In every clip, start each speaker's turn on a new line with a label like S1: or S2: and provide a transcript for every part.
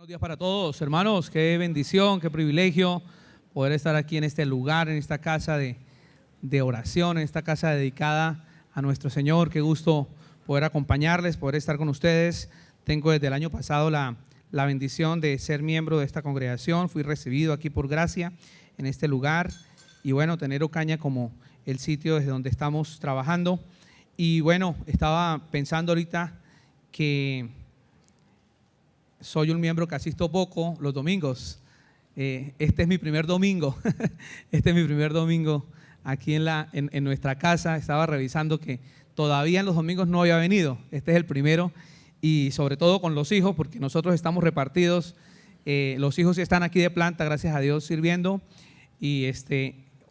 S1: Buenos días para todos, hermanos. Qué bendición, qué privilegio poder estar aquí en este lugar, en esta casa de oración, en esta casa dedicada a nuestro Señor. Qué gusto poder acompañarles, poder estar con ustedes. Tengo desde el año pasado la bendición de ser miembro de esta congregación. Fui recibido aquí por gracia en este lugar y bueno, tener Ocaña como el sitio desde donde estamos trabajando. Y bueno, estaba pensando ahorita que soy un miembro que asisto poco los domingos. Este es mi primer domingo. Este es mi primer domingo aquí en nuestra casa. Estaba revisando que todavía en los domingos no había venido. Este es el primero y sobre todo con los hijos, porque nosotros estamos repartidos. Los hijos están aquí de planta, gracias a Dios, sirviendo. Y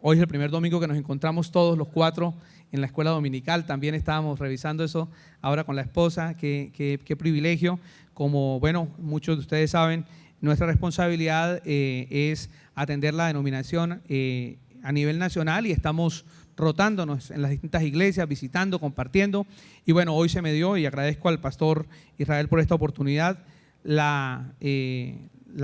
S1: hoy es el primer domingo que nos encontramos todos los cuatro en la escuela dominical. También estábamos revisando eso ahora con la esposa. Qué privilegio. Como bueno, muchos de ustedes saben, nuestra responsabilidad es atender la denominación a nivel nacional y estamos rotándonos en las distintas iglesias, visitando, compartiendo. Y bueno, hoy se me dio, y agradezco al pastor Israel por esta oportunidad, la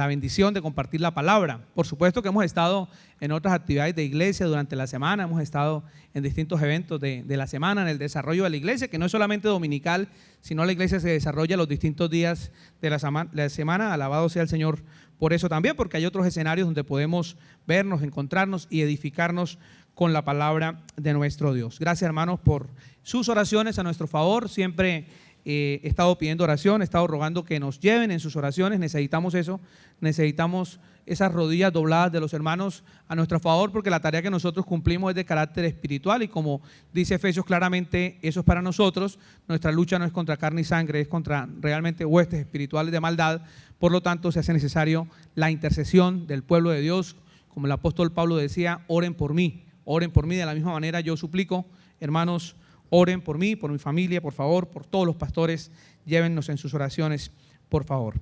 S1: bendición de compartir la palabra. Por supuesto que hemos estado en otras actividades de iglesia durante la semana, hemos estado en distintos eventos de la semana, en el desarrollo de la iglesia, que no es solamente dominical, sino la iglesia se desarrolla los distintos días de la semana. Alabado sea el Señor por eso también, porque hay otros escenarios donde podemos vernos, encontrarnos y edificarnos con la palabra de nuestro Dios. Gracias, hermanos, por sus oraciones a nuestro favor. Siempre he estado pidiendo oración, he estado rogando que nos lleven en sus oraciones. Necesitamos eso, necesitamos esas rodillas dobladas de los hermanos a nuestro favor, porque la tarea que nosotros cumplimos es de carácter espiritual y como dice Efesios claramente, eso es para nosotros. Nuestra lucha no es contra carne y sangre, es contra realmente huestes espirituales de maldad. Por lo tanto, se hace necesario la intercesión del pueblo de Dios. Como el apóstol Pablo decía, oren por mí. Oren por mí. De la misma manera yo suplico, hermanos, oren por mí, por mi familia, por favor, por todos los pastores, llévennos en sus oraciones, por favor.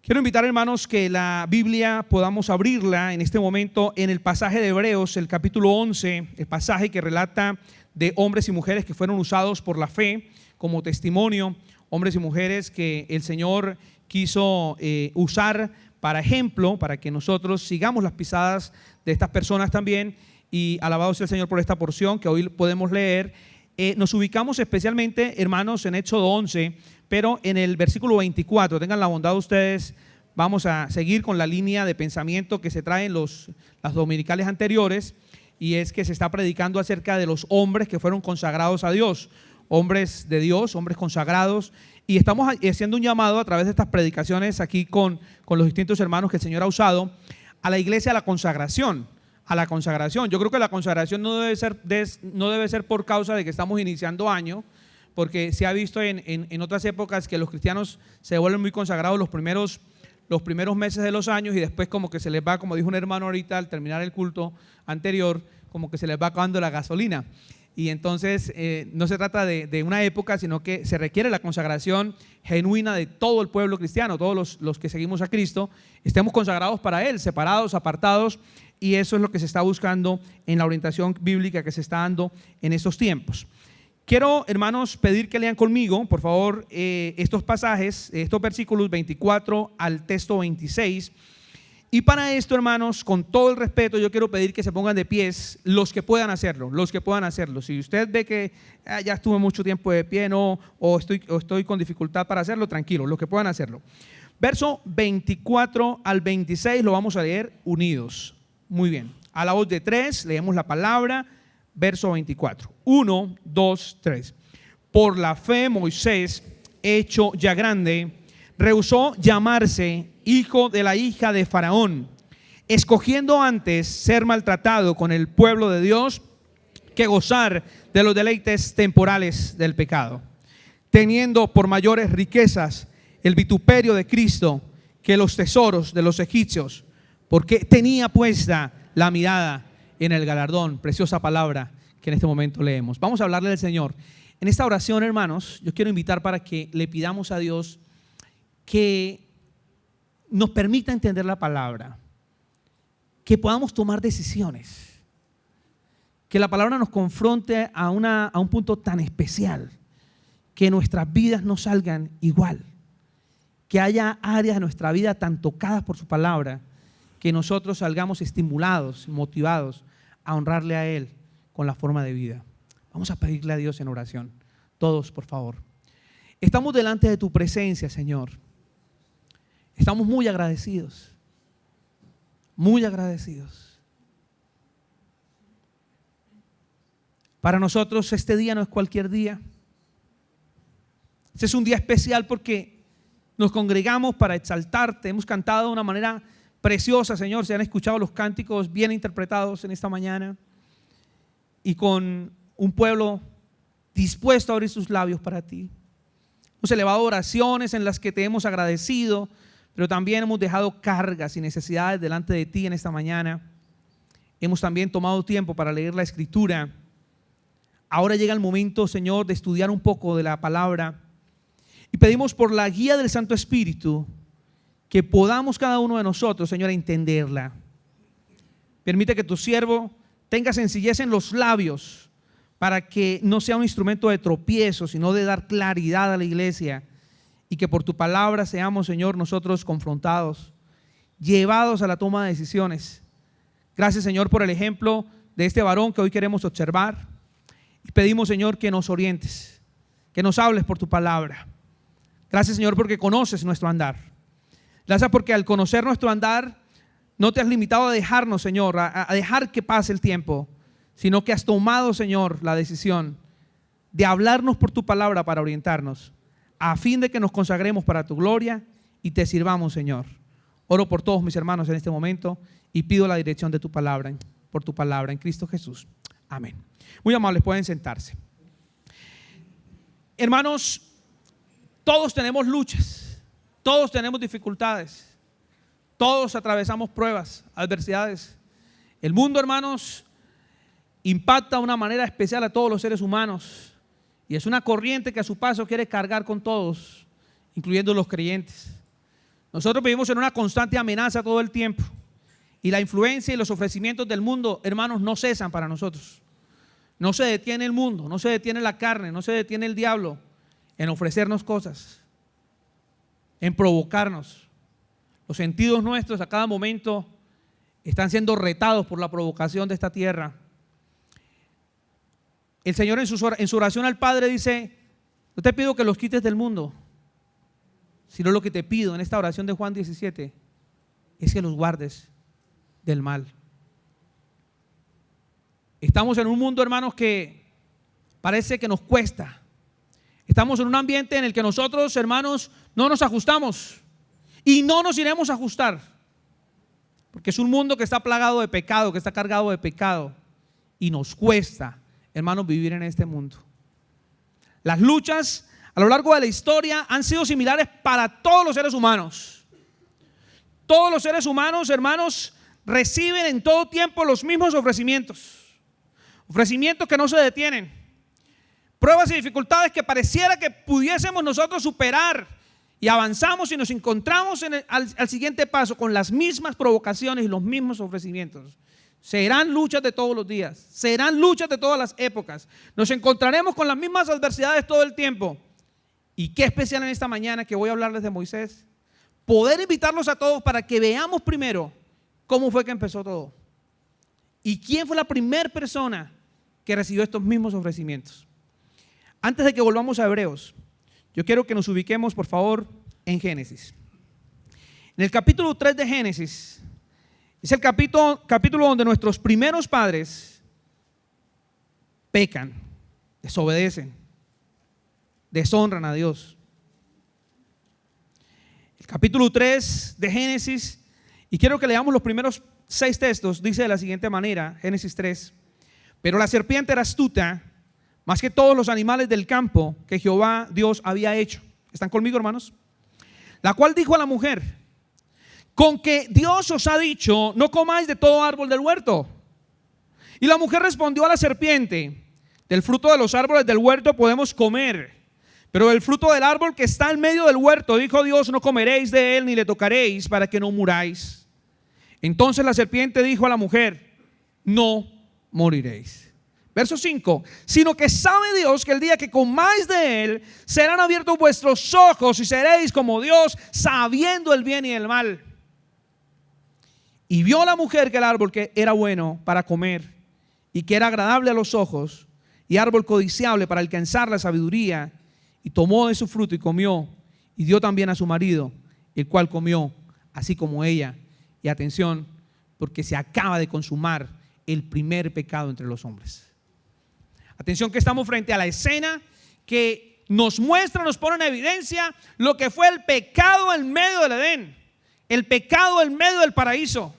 S1: Quiero invitar, hermanos, que la Biblia podamos abrirla en este momento en el pasaje de Hebreos, el capítulo 11, el pasaje que relata de hombres y mujeres que fueron usados por la fe como testimonio, hombres y mujeres que el Señor quiso usar para ejemplo, para que nosotros sigamos las pisadas de estas personas también. Y alabado sea el Señor por esta porción que hoy podemos leer. Nos ubicamos especialmente, hermanos, en Éxodo 11, pero en el versículo 24, tengan la bondad ustedes, vamos a seguir con la línea de pensamiento que se trae en las dominicales anteriores, y es que se está predicando acerca de los hombres que fueron consagrados a Dios, hombres de Dios, hombres consagrados, y estamos haciendo un llamado a través de estas predicaciones aquí con los distintos hermanos que el Señor ha usado, a la iglesia a la consagración. A la consagración. Yo creo que la consagración no debe ser por causa de que estamos iniciando año, porque se ha visto en otras épocas que los cristianos se vuelven muy consagrados los primeros meses de los años y después como que se les va, como dijo un hermano ahorita al terminar el culto anterior, como que se les va acabando la gasolina. Y entonces no se trata de una época, sino que se requiere la consagración genuina de todo el pueblo cristiano, todos los que seguimos a Cristo, estemos consagrados para Él, separados, apartados. Y eso es lo que se está buscando en la orientación bíblica que se está dando en estos tiempos. Quiero, hermanos, pedir que lean conmigo, por favor, estos pasajes, estos versículos 24 al texto 26. Y para esto, hermanos, con todo el respeto, yo quiero pedir que se pongan de pies los que puedan hacerlo, los que puedan hacerlo. Si usted ve que ya estuve mucho tiempo de pie, o estoy con dificultad para hacerlo, tranquilo, los que puedan hacerlo. Verso 24 al 26 lo vamos a leer unidos. Muy bien, a la voz de 3 leemos la palabra, verso 24. 1, 2, 3. Por la fe Moisés, hecho ya grande, rehusó llamarse hijo de la hija de Faraón, escogiendo antes ser maltratado con el pueblo de Dios que gozar de los deleites temporales del pecado, teniendo por mayores riquezas el vituperio de Cristo que los tesoros de los egipcios, porque tenía puesta la mirada en el galardón. Preciosa palabra que en este momento leemos. Vamos a hablarle del Señor. En esta oración, hermanos, yo quiero invitar para que le pidamos a Dios que nos permita entender la palabra, que podamos tomar decisiones, que la palabra nos confronte a un punto tan especial, que nuestras vidas no salgan igual, que haya áreas de nuestra vida tan tocadas por su palabra, que nosotros salgamos estimulados, motivados a honrarle a Él con la forma de vida. Vamos a pedirle a Dios en oración. Todos, por favor. Estamos delante de tu presencia, Señor. Estamos muy agradecidos. Muy agradecidos. Para nosotros este día no es cualquier día. Este es un día especial porque nos congregamos para exaltarte. Hemos cantado de una manera preciosa, Señor. Se han escuchado los cánticos bien interpretados en esta mañana. Y con un pueblo dispuesto a abrir sus labios para ti. Hemos elevado oraciones en las que te hemos agradecido, pero también hemos dejado cargas y necesidades delante de ti en esta mañana. Hemos también tomado tiempo para leer la Escritura. Ahora llega el momento, Señor, de estudiar un poco de la palabra. Y pedimos por la guía del Santo Espíritu que podamos cada uno de nosotros, Señor, entenderla. Permite que tu siervo tenga sencillez en los labios para que no sea un instrumento de tropiezo, sino de dar claridad a la iglesia, y que por tu palabra seamos, Señor, nosotros confrontados, llevados a la toma de decisiones. Gracias, Señor, por el ejemplo de este varón que hoy queremos observar, y pedimos, Señor, que nos orientes, que nos hables por tu palabra. Gracias, Señor, porque conoces nuestro andar. Gracias porque al conocer nuestro andar no te has limitado a dejarnos, Señor, a dejar que pase el tiempo, sino que has tomado, Señor, la decisión de hablarnos por tu palabra para orientarnos, a fin de que nos consagremos para tu gloria y te sirvamos, Señor. Oro por todos mis hermanos en este momento y pido la dirección de tu palabra, por tu palabra en Cristo Jesús. Amén. Muy amables, pueden sentarse. Hermanos, todos tenemos luchas, todos tenemos dificultades, todos atravesamos pruebas, adversidades. El mundo, hermanos, impacta de una manera especial a todos los seres humanos y es una corriente que a su paso quiere cargar con todos, incluyendo los creyentes. Nosotros vivimos en una constante amenaza todo el tiempo y la influencia y los ofrecimientos del mundo, hermanos, no cesan para nosotros. No se detiene el mundo, no se detiene la carne, no se detiene el diablo en ofrecernos cosas, en provocarnos. Los sentidos nuestros a cada momento están siendo retados por la provocación de esta tierra. El Señor en su oración al Padre dice: no te pido que los quites del mundo, sino lo que te pido en esta oración de Juan 17 es que los guardes del mal. Estamos en un mundo, hermanos, que parece que nos cuesta. Estamos en un ambiente en el que nosotros, hermanos, no nos ajustamos y no nos iremos a ajustar, porque es un mundo que está plagado de pecado, que está cargado de pecado, y nos cuesta, hermanos, vivir en este mundo. Las luchas a lo largo de la historia han sido similares para todos los seres humanos. Todos los seres humanos, hermanos, reciben en todo tiempo los mismos ofrecimientos. Ofrecimientos que no se detienen. Pruebas y dificultades que pareciera que pudiésemos nosotros superar, y avanzamos y nos encontramos al siguiente paso con las mismas provocaciones y los mismos ofrecimientos. Serán luchas de todos los días, serán luchas de todas las épocas. Nos encontraremos con las mismas adversidades todo el tiempo. Y qué especial en esta mañana que voy a hablarles de Moisés, poder invitarlos a todos para que veamos primero cómo fue que empezó todo y quién fue la primera persona que recibió estos mismos ofrecimientos. Antes de que volvamos a Hebreos, yo quiero que nos ubiquemos, por favor, en Génesis. En el capítulo 3 de Génesis, es el capítulo donde nuestros primeros padres pecan, desobedecen, deshonran a Dios. El capítulo 3 de Génesis, y quiero que leamos los primeros 6 textos, dice de la siguiente manera, Génesis 3. Pero la serpiente era astuta más que todos los animales del campo que Jehová Dios había hecho. ¿Están conmigo, hermanos? La cual dijo a la mujer: con que Dios os ha dicho, no comáis de todo árbol del huerto. Y la mujer respondió a la serpiente: del fruto de los árboles del huerto podemos comer, pero del fruto del árbol que está en medio del huerto, dijo Dios, no comeréis de él ni le tocaréis, para que no muráis. Entonces la serpiente dijo a la mujer: no moriréis. Verso 5, sino que sabe Dios que el día que comáis de él, serán abiertos vuestros ojos y seréis como Dios, sabiendo el bien y el mal. Y vio la mujer que el árbol que era bueno para comer y que era agradable a los ojos y árbol codiciable para alcanzar la sabiduría, y tomó de su fruto y comió, y dio también a su marido, el cual comió, así como ella. Y atención, porque se acaba de consumar el primer pecado entre los hombres. Atención, que estamos frente a la escena que nos muestra, nos pone en evidencia lo que fue el pecado en medio del Edén, el pecado en medio del paraíso.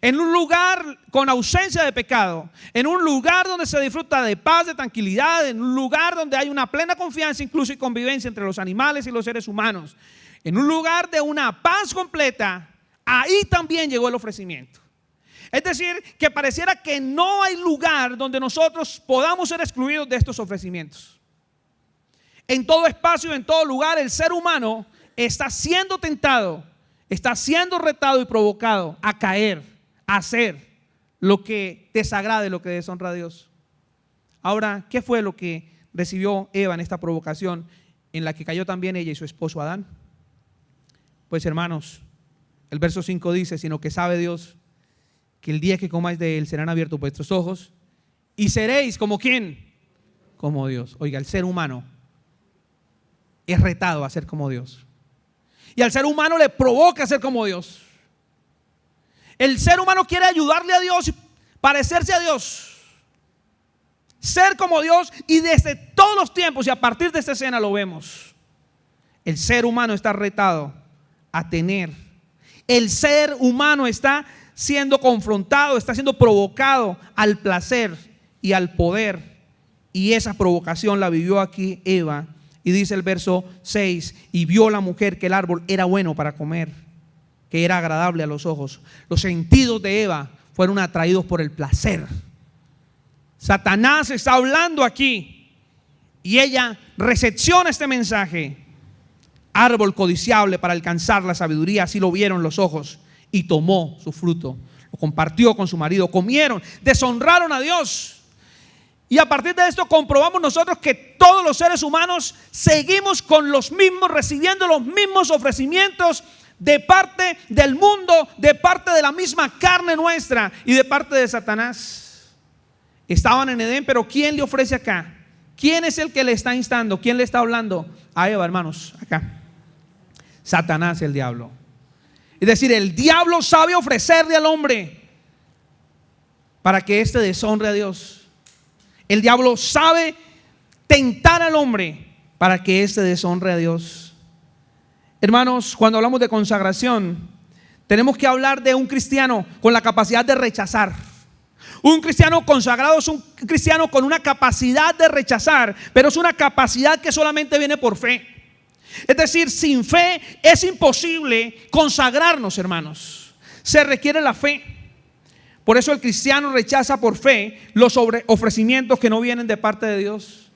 S1: En un lugar con ausencia de pecado, en un lugar donde se disfruta de paz, de tranquilidad, en un lugar donde hay una plena confianza, incluso y convivencia entre los animales y los seres humanos, en un lugar de una paz completa, ahí también llegó el ofrecimiento. Es decir, que pareciera que no hay lugar donde nosotros podamos ser excluidos de estos ofrecimientos. En todo espacio, en todo lugar, el ser humano está siendo tentado, está siendo retado y provocado a caer, a hacer lo que desagrade, lo que deshonra a Dios. Ahora, ¿qué fue lo que recibió Eva en esta provocación en la que cayó también ella y su esposo Adán? Pues hermanos, el verso 5 dice, sino que sabe Dios que el día que comáis de él serán abiertos vuestros ojos y seréis como ¿quién? Como Dios. Oiga, el ser humano es retado a ser como Dios. Y al ser humano le provoca ser como Dios. El ser humano quiere ayudarle a Dios y parecerse a Dios, ser como Dios, y desde todos los tiempos y a partir de esta escena lo vemos. El ser humano está retado a tener. El ser humano está siendo confrontado, está siendo provocado al placer y al poder. Y esa provocación la vivió aquí Eva. Y dice el verso 6, y vio la mujer que el árbol era bueno para comer, que era agradable a los ojos. Los sentidos de Eva fueron atraídos por el placer. Satanás está hablando aquí y ella recepciona este mensaje. Árbol codiciable para alcanzar la sabiduría, así lo vieron los ojos, y tomó su fruto, lo compartió con su marido, comieron, deshonraron a Dios. Y a partir de esto comprobamos nosotros que todos los seres humanos seguimos con los mismos, recibiendo los mismos ofrecimientos de parte del mundo, de parte de la misma carne nuestra y de parte de Satanás. Estaban en Edén, pero ¿quién le ofrece acá? ¿Quién es el que le está instando? ¿Quién le está hablando? A Eva, hermanos, acá. Satanás, el diablo. Es decir, el diablo sabe ofrecerle al hombre para que éste deshonre a Dios. El diablo sabe tentar al hombre para que éste deshonre a Dios. Hermanos, cuando hablamos de consagración, tenemos que hablar de un cristiano con la capacidad de rechazar. Un cristiano consagrado es un cristiano con una capacidad de rechazar, pero es una capacidad que solamente viene por fe. Es decir, sin fe es imposible consagrarnos, hermanos. Se requiere la fe. Por eso el cristiano rechaza por fe los ofrecimientos que no vienen de parte de Dios.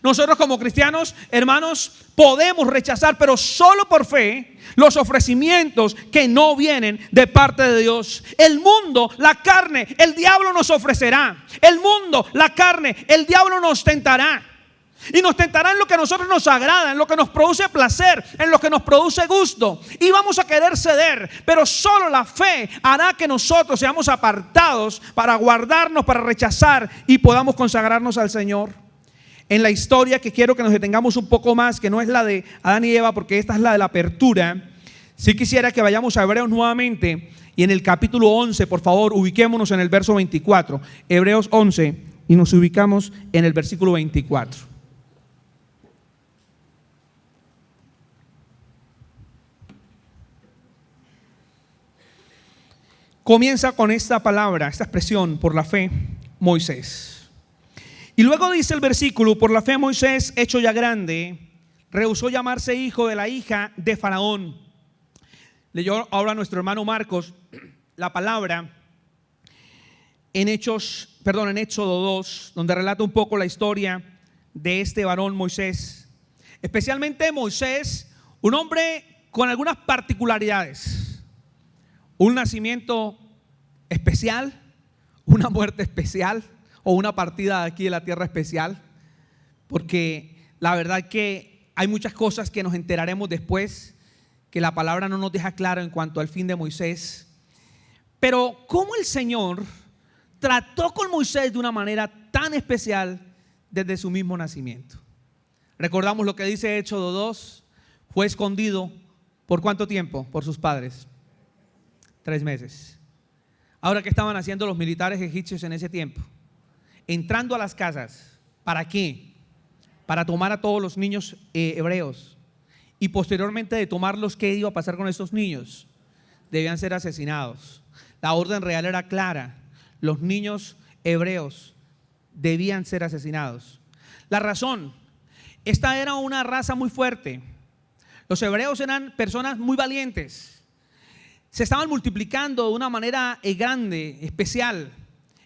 S1: Nosotros como cristianos, hermanos, podemos rechazar, pero solo por fe, los ofrecimientos que no vienen de parte de Dios. El mundo, la carne, el diablo nos ofrecerá. El mundo, la carne, el diablo nos tentará. Y nos tentará en lo que a nosotros nos agrada, en lo que nos produce placer, en lo que nos produce gusto. Y vamos a querer ceder, pero solo la fe hará que nosotros seamos apartados para guardarnos, para rechazar y podamos consagrarnos al Señor. En la historia que quiero que nos detengamos un poco más, que no es la de Adán y Eva, porque esta es la de la apertura. Sí quisiera que vayamos a Hebreos nuevamente y en el capítulo 11, por favor, ubiquémonos en el verso 24. Hebreos 11 y nos ubicamos en el versículo 24. Comienza con esta palabra, esta expresión, por la fe, Moisés. Y luego dice el versículo, por la fe Moisés, hecho ya grande, rehusó llamarse hijo de la hija de Faraón. Leyó ahora nuestro hermano Marcos la palabra en Éxodo 2, donde relata un poco la historia de este varón Moisés. Especialmente Moisés, un hombre con algunas particularidades. Un nacimiento especial, una muerte especial. o una partida aquí de la tierra especial, porque la verdad que hay muchas cosas que nos enteraremos después, que la palabra no nos deja claro en cuanto al fin de Moisés. Pero cómo el Señor trató con Moisés de una manera tan especial desde su mismo nacimiento. Recordamos lo que dice Éxodo 2, fue escondido ¿por cuánto tiempo? Por sus padres. 3 meses. Ahora, ¿qué estaban haciendo los militares egipcios en ese tiempo? Entrando a las casas. ¿Para qué? Para tomar a todos los niños hebreos. Y posteriormente de tomarlos, ¿qué iba a pasar con estos niños? Debían ser asesinados. La orden real era clara. Los niños hebreos debían ser asesinados. La razón, esta era una raza muy fuerte. Los hebreos eran personas muy valientes. Se estaban multiplicando de una manera grande, especial.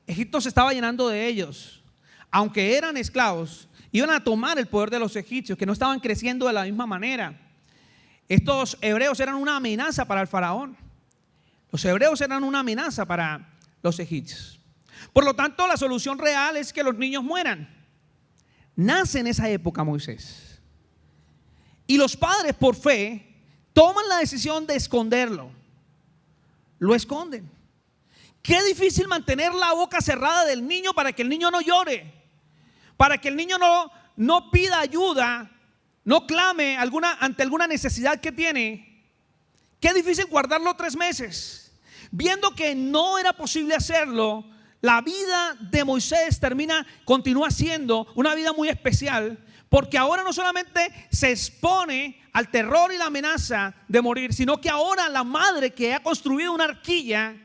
S1: Egipto se estaba llenando de ellos. Aunque eran esclavos, iban a tomar el poder de los egipcios, que no estaban creciendo de la misma manera. Estos hebreos eran una amenaza para el faraón. Los hebreos eran una amenaza para los egipcios. Por lo tanto, la solución real es que los niños mueran. Nace en esa época Moisés. Y los padres, por fe, toman la decisión de esconderlo. Lo esconden. Qué difícil mantener la boca cerrada del niño para que el niño no llore, para que el niño no pida ayuda, no clame ante alguna necesidad que tiene. Qué difícil guardarlo 3 meses. Viendo que no era posible hacerlo, la vida de Moisés continúa siendo una vida muy especial, porque ahora no solamente se expone al terror y la amenaza de morir, sino que ahora la madre que ha construido una arquilla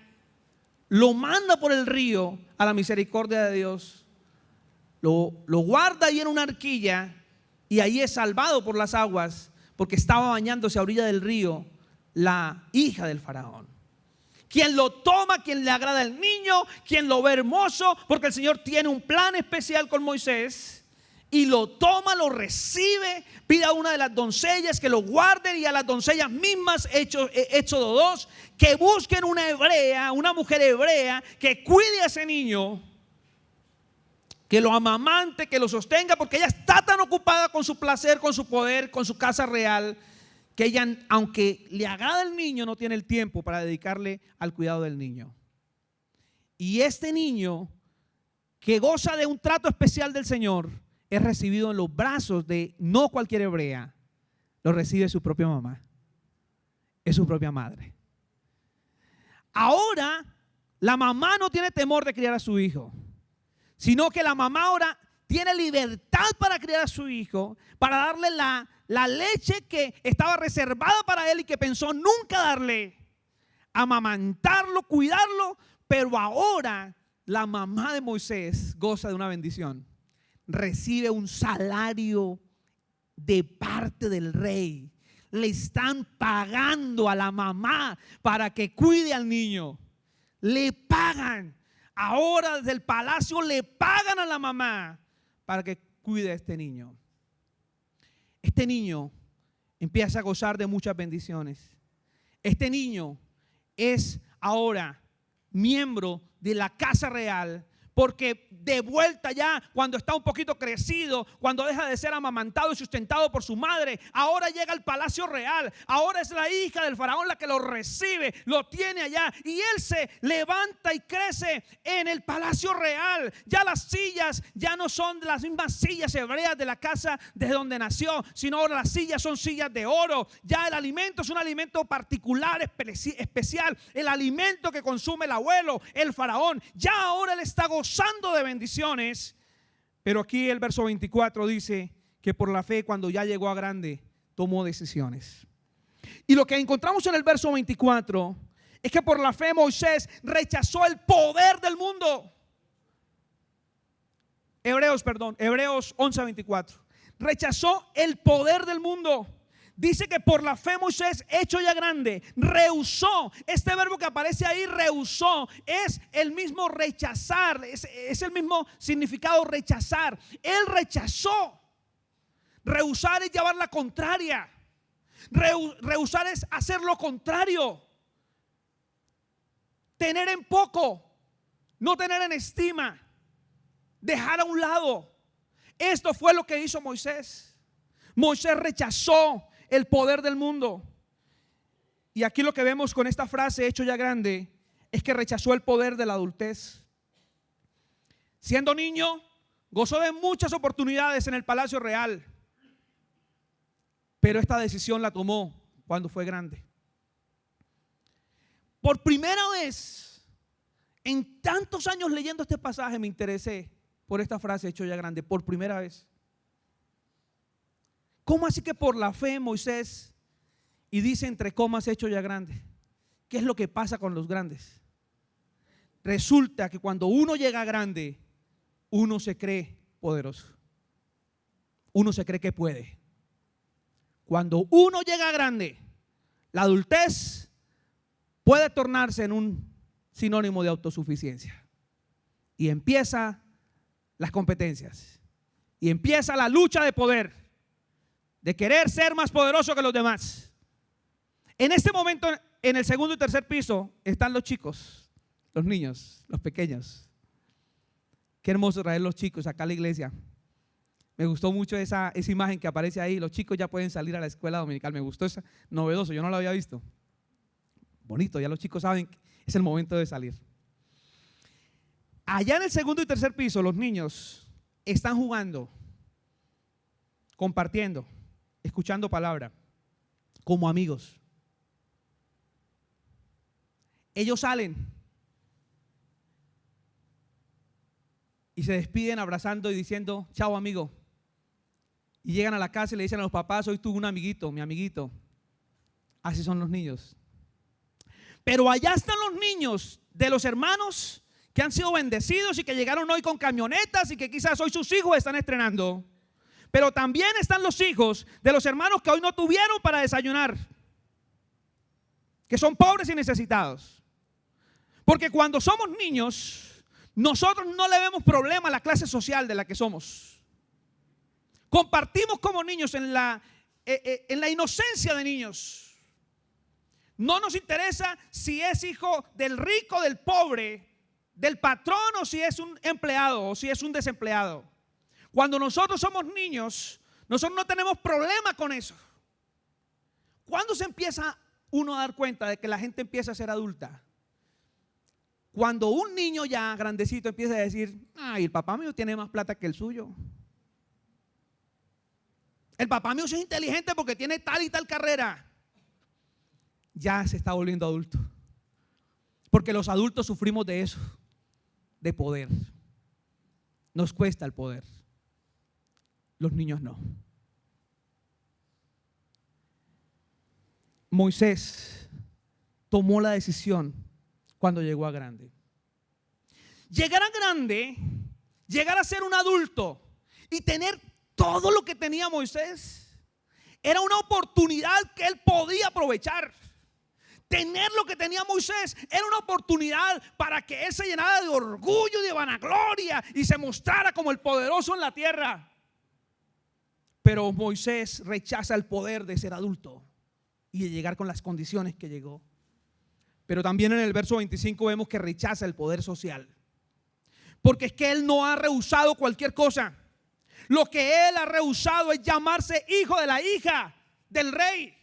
S1: lo manda por el río a la misericordia de Dios. Lo guarda ahí en una arquilla y ahí es salvado por las aguas, porque estaba bañándose a orilla del río la hija del faraón. Quien lo toma, quien le agrada al niño, quien lo ve hermoso, porque el Señor tiene un plan especial con Moisés. Y lo toma, lo recibe, pide a una de las doncellas que lo guarden, y a las doncellas mismas, Éxodo 2, que busquen una mujer hebrea que cuide a ese niño, que lo amamante, que lo sostenga, porque ella está tan ocupada con su placer, con su poder, con su casa real, que ella, aunque le agrada el niño, no tiene el tiempo para dedicarle al cuidado del niño. Y este niño, que goza de un trato especial del Señor, es recibido en los brazos de no cualquier hebrea, lo recibe su propia mamá, es su propia madre. Ahora la mamá no tiene temor de criar a su hijo, sino que la mamá ahora tiene libertad para criar a su hijo, para darle la leche que estaba reservada para él y que pensó nunca darle, amamantarlo, cuidarlo. Pero ahora la mamá de Moisés goza de una bendición. Recibe un salario de parte del rey. Le están pagando a la mamá para que cuide al niño. Le pagan. Ahora desde el palacio le pagan a la mamá para que cuide a este niño. Este niño empieza a gozar de muchas bendiciones. Este niño es ahora miembro de la casa real, porque de vuelta ya, cuando está un poquito crecido, cuando deja de ser amamantado y sustentado por su madre, ahora llega al palacio real. Ahora es la hija del faraón la que lo recibe, lo tiene allá, y él se levanta y crece en el palacio real. Ya las sillas ya no son las mismas sillas hebreas de la casa desde donde nació, sino ahora las sillas son sillas de oro. Ya el alimento es un alimento particular, especial, el alimento que consume el abuelo, el faraón. Ya ahora él está gozando de bendiciones. Pero aquí el verso 24 dice que por la fe, cuando ya llegó a grande, tomó decisiones. Y lo que encontramos en el verso 24 es que por la fe Moisés rechazó el poder del mundo. Hebreos 11:24. Rechazó el poder del mundo. Dice que por la fe Moisés, hecho ya grande, rehusó. Este verbo que aparece ahí, rehusó, es el mismo rechazar, es el mismo significado rechazar. Él rechazó. Rehusar es llevar la contraria. Rehusar es hacer lo contrario. Tener en poco, no tener en estima. dejar a un lado. Esto fue lo que hizo Moisés. Moisés rechazó el poder del mundo. Y aquí lo que vemos con esta frase, hecho ya grande, es que rechazó el poder de la adultez. Siendo niño, gozó de muchas oportunidades en el palacio real, pero esta decisión la tomó cuando fue grande. Por primera vez en tantos años leyendo este pasaje me interesé por esta frase, hecho ya grande, por primera vez. ¿Cómo así que por la fe Moisés, y dice entre comas, hecho ya grande? ¿Qué es lo que pasa con los grandes? Resulta que cuando uno llega grande, uno se cree poderoso. Uno se cree que puede. Cuando uno llega grande, la adultez puede tornarse en un sinónimo de autosuficiencia. Y empieza las competencias. Y empieza la lucha de poder, de querer ser más poderoso que los demás. En este momento, en el segundo y tercer piso, están los chicos, los niños, los pequeños. Qué hermoso traer los chicos acá a la iglesia. Me gustó mucho esa imagen que aparece ahí. Los chicos ya pueden salir a la escuela dominical. Me gustó, esa, novedoso, yo no lo había visto. Bonito, ya los chicos saben que es el momento de salir. Allá en el segundo y tercer piso, los niños están jugando, compartiendo, escuchando palabra, como amigos. Ellos salen y se despiden abrazando y diciendo, chao amigo. Y llegan a la casa y le dicen a los papás, hoy tuve un amiguito, mi amiguito. Así son los niños. Pero allá están los niños de los hermanos que han sido bendecidos y que llegaron hoy con camionetas y que quizás hoy sus hijos están estrenando. Pero también están los hijos de los hermanos que hoy no tuvieron para desayunar, que son pobres y necesitados. Porque cuando somos niños, nosotros no le vemos problema a la clase social de la que somos. Compartimos como niños en la inocencia de niños. No nos interesa si es hijo del rico, del pobre, del patrón, o si es un empleado o si es un desempleado. Cuando nosotros somos niños, nosotros no tenemos problema con eso. ¿Cuándo se empieza uno a dar cuenta de que la gente empieza a ser adulta? Cuando un niño ya grandecito empieza a decir, ay, el papá mío tiene más plata que el suyo. El papá mío es inteligente porque tiene tal y tal carrera. Ya se está volviendo adulto. Porque los adultos sufrimos de eso, de poder. Nos cuesta el poder. Los niños no. Moisés tomó la decisión cuando llegó a grande. Llegar a grande, llegar a ser un adulto y tener todo lo que tenía Moisés, era una oportunidad que él podía aprovechar. Tener lo que tenía Moisés era una oportunidad para que él se llenara de orgullo y de vanagloria y se mostrara como el poderoso en la tierra. Pero Moisés rechaza el poder de ser adulto y de llegar con las condiciones que llegó. Pero también en el verso 25 vemos que rechaza el poder social. Porque es que él no ha rehusado cualquier cosa. Lo que él ha rehusado es llamarse hijo de la hija del rey.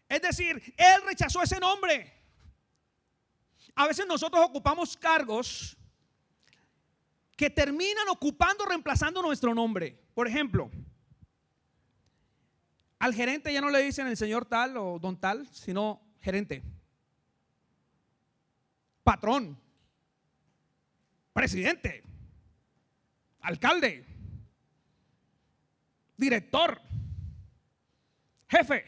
S1: Es decir, él rechazó ese nombre. A veces nosotros ocupamos cargos que terminan ocupando, reemplazando nuestro nombre. Por ejemplo, al gerente ya no le dicen el señor tal o don tal, sino gerente, patrón, presidente, alcalde, director, jefe.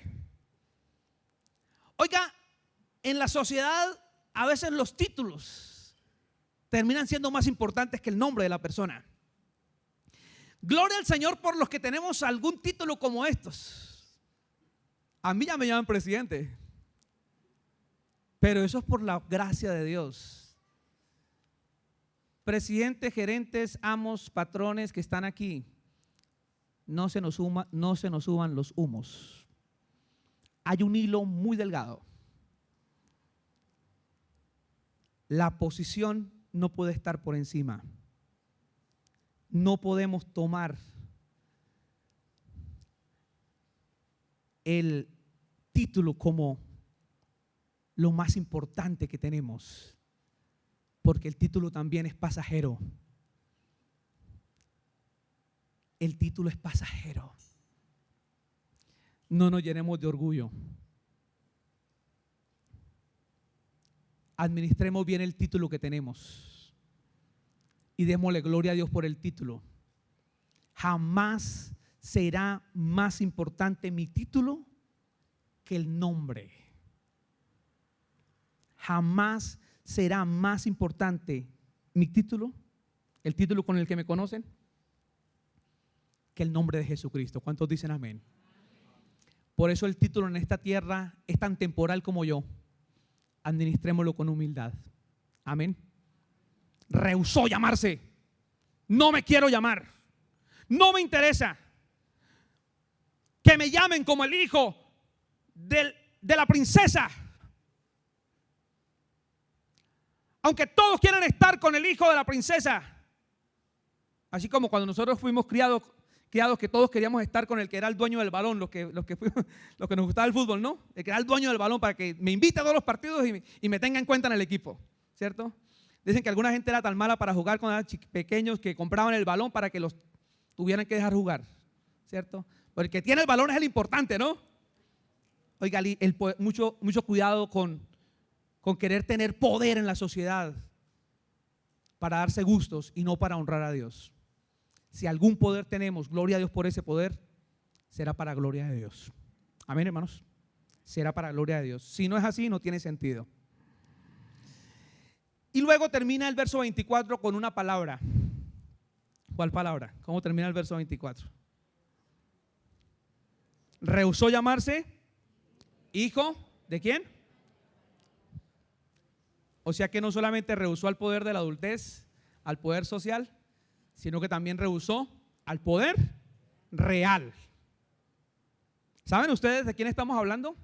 S1: Oiga, en la sociedad a veces los títulos terminan siendo más importantes que el nombre de la persona. Gloria al Señor por los que tenemos algún título como estos. A mí ya me llaman presidente, pero eso es por la gracia de Dios. Presidentes, gerentes, amos, patrones que están aquí, no se nos suban los humos. Hay un hilo muy delgado. La posición no puede estar por encima no podemos tomar el título como lo más importante que tenemos, porque el título también es pasajero. El título es pasajero. No nos llenemos de orgullo. Administremos bien el título que tenemos y démosle gloria a Dios por el título. Jamás será más importante mi título que el nombre. Jamás será más importante mi título, el título con el que me conocen, que el nombre de Jesucristo. ¿Cuántos dicen amén? Por eso el título en esta tierra es tan temporal como yo. Administrémoslo con humildad. Amén. Rehusó llamarse. No me quiero llamar. No me interesa que me llamen como el hijo de la princesa. Aunque todos quieran estar con el hijo de la princesa. Así como cuando nosotros fuimos criados que todos queríamos estar con el que era el dueño del balón, los que nos gustaba el fútbol, ¿no? El que era el dueño del balón para que me invite a todos los partidos y me tenga en cuenta en el equipo, ¿cierto? Dicen que alguna gente era tan mala para jugar cuando eran pequeños que compraban el balón para que los tuvieran que dejar jugar, ¿cierto? Porque el que tiene el balón es el importante, ¿no? Oiga, mucho cuidado con querer tener poder en la sociedad para darse gustos y no para honrar a Dios. Si algún poder tenemos, gloria a Dios por ese poder, será para gloria de Dios. Amén, hermanos. Será para gloria de Dios. Si no es así, no tiene sentido. Y luego termina el verso 24 con una palabra. ¿Cuál palabra? ¿Cómo termina el verso 24? Rehusó llamarse hijo de ¿quién? O sea que no solamente rehusó al poder de la adultez, al poder social, sino que también rehusó al poder real. ¿Saben ustedes de quién estamos hablando?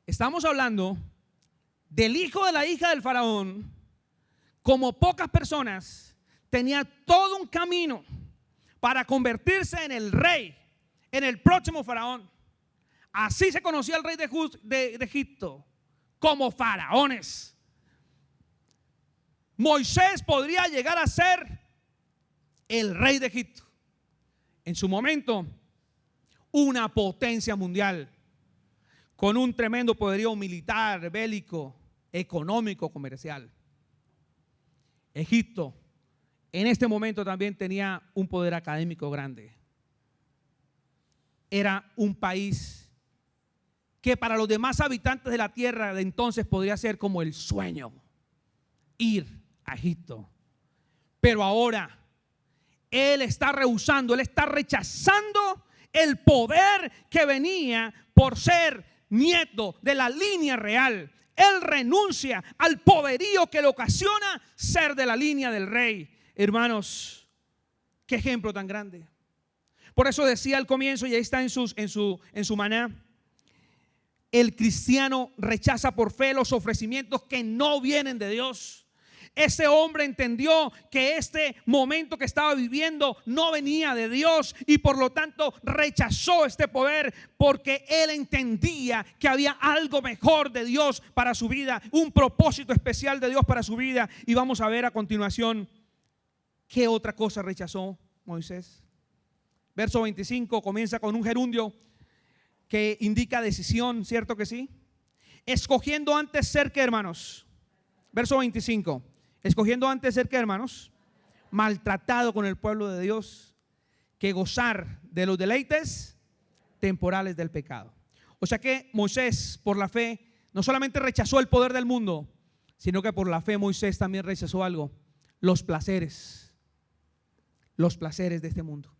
S1: Estamos hablando del hijo de la hija del faraón. Como pocas personas, tenía todo un camino para convertirse en el rey, en el próximo faraón. Así se conocía el rey de Egipto, como faraones. Moisés podría llegar a ser el rey de Egipto. En su momento, una potencia mundial, con un tremendo poderío militar, bélico, económico, comercial. Egipto, en este momento también tenía un poder académico grande. Era un país que para los demás habitantes de la tierra de entonces podría ser como el sueño, ir a Egipto. Pero ahora él está rehusando, él está rechazando el poder que venía por ser nieto de la línea real. Él renuncia al poderío que le ocasiona ser de la línea del rey. Hermanos, qué ejemplo tan grande. Por eso decía al comienzo, y ahí está en su maná, el cristiano rechaza por fe los ofrecimientos que no vienen de Dios. Ese hombre entendió que este momento que estaba viviendo no venía de Dios y por lo tanto rechazó este poder, porque él entendía que había algo mejor de Dios para su vida, un propósito especial de Dios para su vida. Y vamos a ver a continuación qué otra cosa rechazó Moisés. Verso 25 comienza con un gerundio que indica decisión, ¿cierto que sí? Escogiendo antes ser que, hermanos. Verso 25. Escogiendo antes ser que, hermanos, maltratado con el pueblo de Dios, que gozar de los deleites temporales del pecado. O sea que Moisés, por la fe, no solamente rechazó el poder del mundo, sino que por la fe Moisés también rechazó algo: los placeres de este mundo.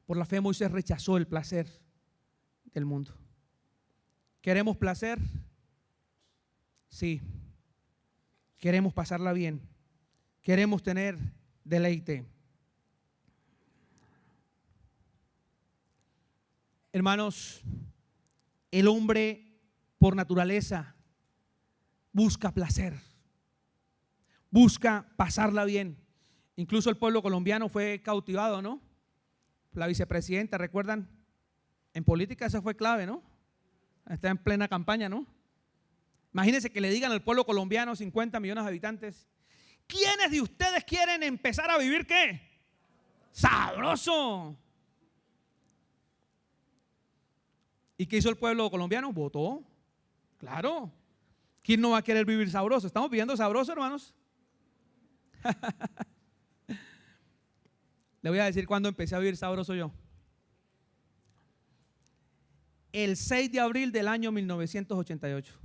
S1: Por la fe Moisés rechazó el placer del mundo. ¿Queremos placer? Sí. Queremos pasarla bien. Queremos tener deleite. Hermanos, el hombre por naturaleza busca placer, busca pasarla bien. Incluso el pueblo colombiano fue cautivado, ¿no? La vicepresidenta, ¿recuerdan? En política esa fue clave, ¿no? Está en plena campaña, ¿no? Imagínense que le digan al pueblo colombiano, 50 millones de habitantes: ¿quiénes de ustedes quieren empezar a vivir qué? Sabroso. ¿Y qué hizo el pueblo colombiano? Votó. Claro. ¿Quién no va a querer vivir sabroso? ¿Estamos viviendo sabroso, hermanos? Le voy a decir cuándo empecé a vivir sabroso yo. El 6 de abril del año 1988.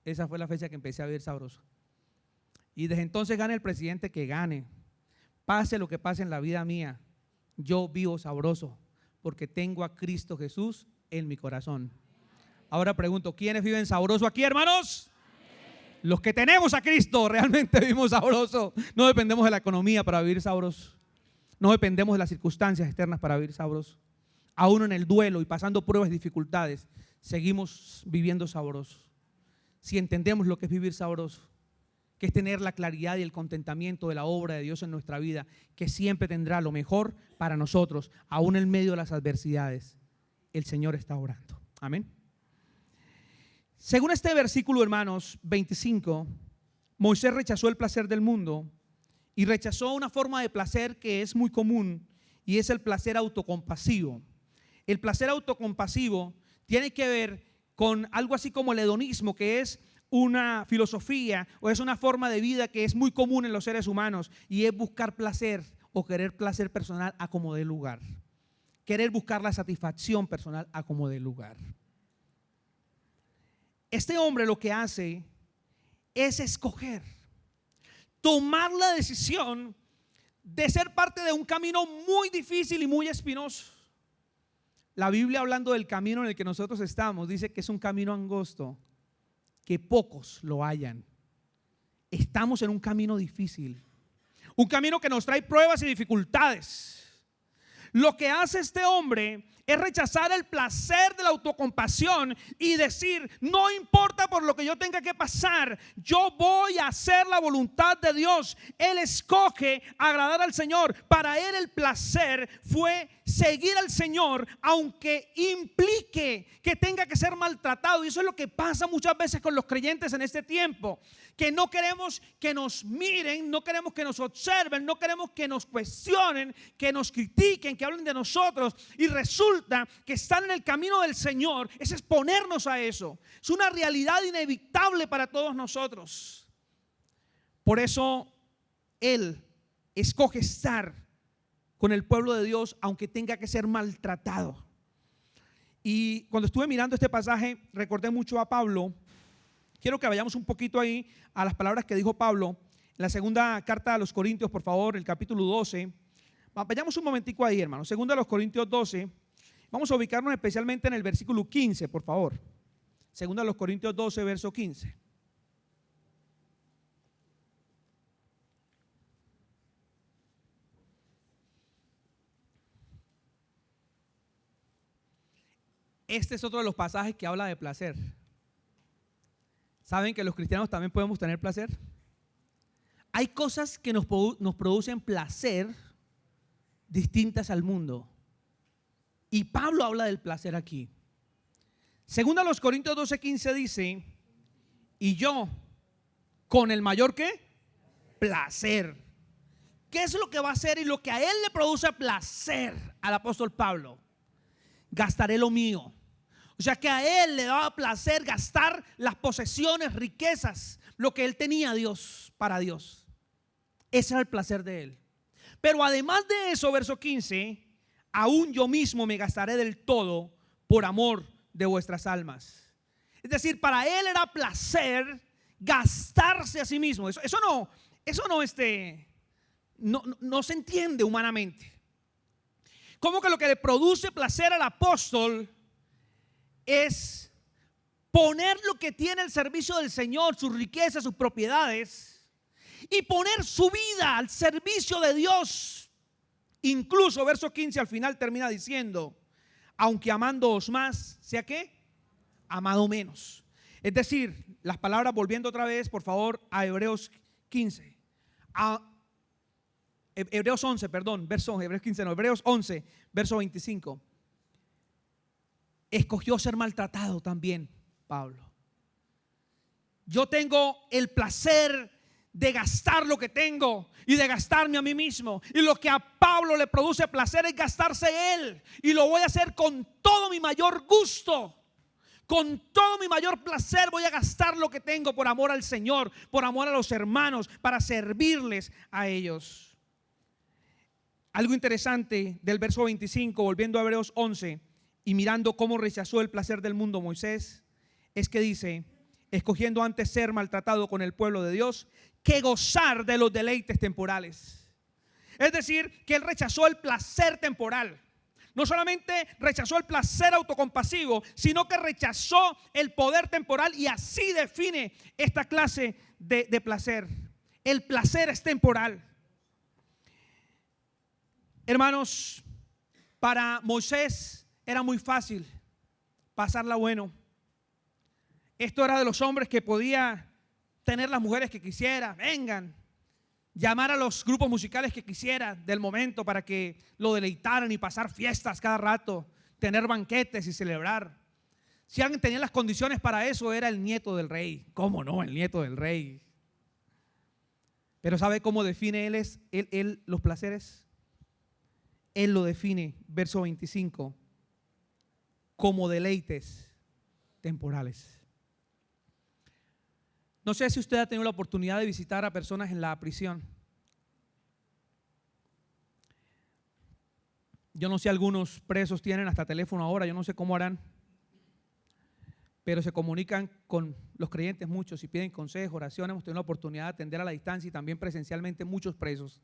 S1: Esa fue la fecha que empecé a vivir sabroso. Y desde entonces, gane el presidente que gane, pase lo que pase en la vida mía, yo vivo sabroso porque tengo a Cristo Jesús en mi corazón. Ahora pregunto, ¿quiénes viven sabroso aquí, hermanos? Los que tenemos a Cristo realmente vivimos sabroso. No dependemos de la economía para vivir sabroso. No dependemos de las circunstancias externas para vivir sabroso. Aún en el duelo y pasando pruebas y dificultades, seguimos viviendo sabrosos. Si entendemos lo que es vivir sabroso, que es tener la claridad y el contentamiento de la obra de Dios en nuestra vida, que siempre tendrá lo mejor para nosotros, aún en medio de las adversidades, el Señor está obrando. Amén. Según este versículo, hermanos, 25, Moisés rechazó el placer del mundo y rechazó una forma de placer que es muy común, y es el placer autocompasivo. El placer autocompasivo tiene que ver con algo así como el hedonismo, que es una filosofía o es una forma de vida que es muy común en los seres humanos, y es buscar placer o querer placer personal a como dé lugar. Querer buscar la satisfacción personal a como dé lugar. Este hombre lo que hace es escoger, tomar la decisión de ser parte de un camino muy difícil y muy espinoso. La Biblia, hablando del camino en el que nosotros estamos, dice que es un camino angosto, que pocos lo hallan. Estamos en un camino difícil, un camino que nos trae pruebas y dificultades. Lo que hace este hombre es rechazar el placer de la autocompasión y decir: no importa por lo que yo tenga que pasar, yo voy a hacer la voluntad de Dios. Él escoge agradar al Señor. Para él el placer fue seguir al Señor, aunque implique que tenga que ser maltratado. Y eso es lo que pasa muchas veces con los creyentes en este tiempo, que no queremos que nos miren, no queremos que nos observen, no queremos que nos cuestionen, que nos critiquen, que hablen de nosotros, y resulta que estar en el camino del Señor es exponernos a eso. Es una realidad inevitable para todos nosotros. Por eso Él escoge estar con el pueblo de Dios, aunque tenga que ser maltratado. Y cuando estuve mirando este pasaje, recordé mucho a Pablo. Quiero que vayamos un poquito ahí a las palabras que dijo Pablo en la segunda carta a los Corintios, por favor, el capítulo 12. Vayamos un momentico ahí, hermano. Segunda a los Corintios 12. Vamos a ubicarnos especialmente en el versículo 15, por favor. Segunda a los Corintios 12, verso 15. Este es otro de los pasajes que habla de placer. ¿Saben que los cristianos también podemos tener placer? Hay cosas que nos producen placer distintas al mundo. Y Pablo habla del placer aquí. Según a los Corintios 12:15 dice: y yo, con el mayor ¿qué? Placer. ¿Qué es lo que va a hacer y lo que a él le produce placer al apóstol Pablo? Gastaré lo mío. O sea que a él le daba placer gastar las posesiones, riquezas, lo que él tenía para Dios. Ese era el placer de él. Pero además de eso, verso 15, aún yo mismo me gastaré del todo por amor de vuestras almas. Es decir, para él era placer gastarse a sí mismo. Eso no se entiende humanamente. Como que lo que le produce placer al apóstol es poner lo que tiene al servicio del Señor, sus riquezas, sus propiedades, y poner su vida al servicio de Dios. Incluso verso 15 al final termina diciendo: aunque amándoos más, ¿sea qué? Amado menos. Es decir, las palabras, volviendo otra vez por favor a Hebreos 15, Hebreos 11, perdón, Hebreos 15 no, Hebreos 11, verso 25. Escogió ser maltratado también, Pablo. Yo tengo el placer de gastar lo que tengo y de gastarme a mí mismo. Y lo que a Pablo le produce placer es gastarse él. Y lo voy a hacer con todo mi mayor gusto. Con todo mi mayor placer voy a gastar lo que tengo por amor al Señor, por amor a los hermanos, para servirles a ellos. Algo interesante del verso 25, volviendo a Hebreos 11 y mirando cómo rechazó el placer del mundo Moisés, es que dice: escogiendo antes ser maltratado con el pueblo de Dios que gozar de los deleites temporales. Es decir, que él rechazó el placer temporal. No solamente rechazó el placer autocompasivo, sino que rechazó el poder temporal, y así define esta clase de placer. El placer es temporal. Hermanos, para Moisés era muy fácil pasarla bueno. Esto era de los hombres que podía tener las mujeres que quisiera, vengan, llamar a los grupos musicales que quisiera del momento para que lo deleitaran y pasar fiestas cada rato, tener banquetes y celebrar. Si alguien tenía las condiciones para eso, era el nieto del rey. ¿Cómo no? El nieto del rey. Pero ¿sabe cómo define él los placeres? Él lo define, verso 25, como deleites temporales. No sé si usted ha tenido la oportunidad de visitar a personas en la prisión. Yo no sé, algunos presos tienen hasta teléfono ahora, yo no sé cómo harán, pero se comunican con los creyentes muchos y piden consejo, oración. Hemos tenido la oportunidad de atender a la distancia y también presencialmente muchos presos.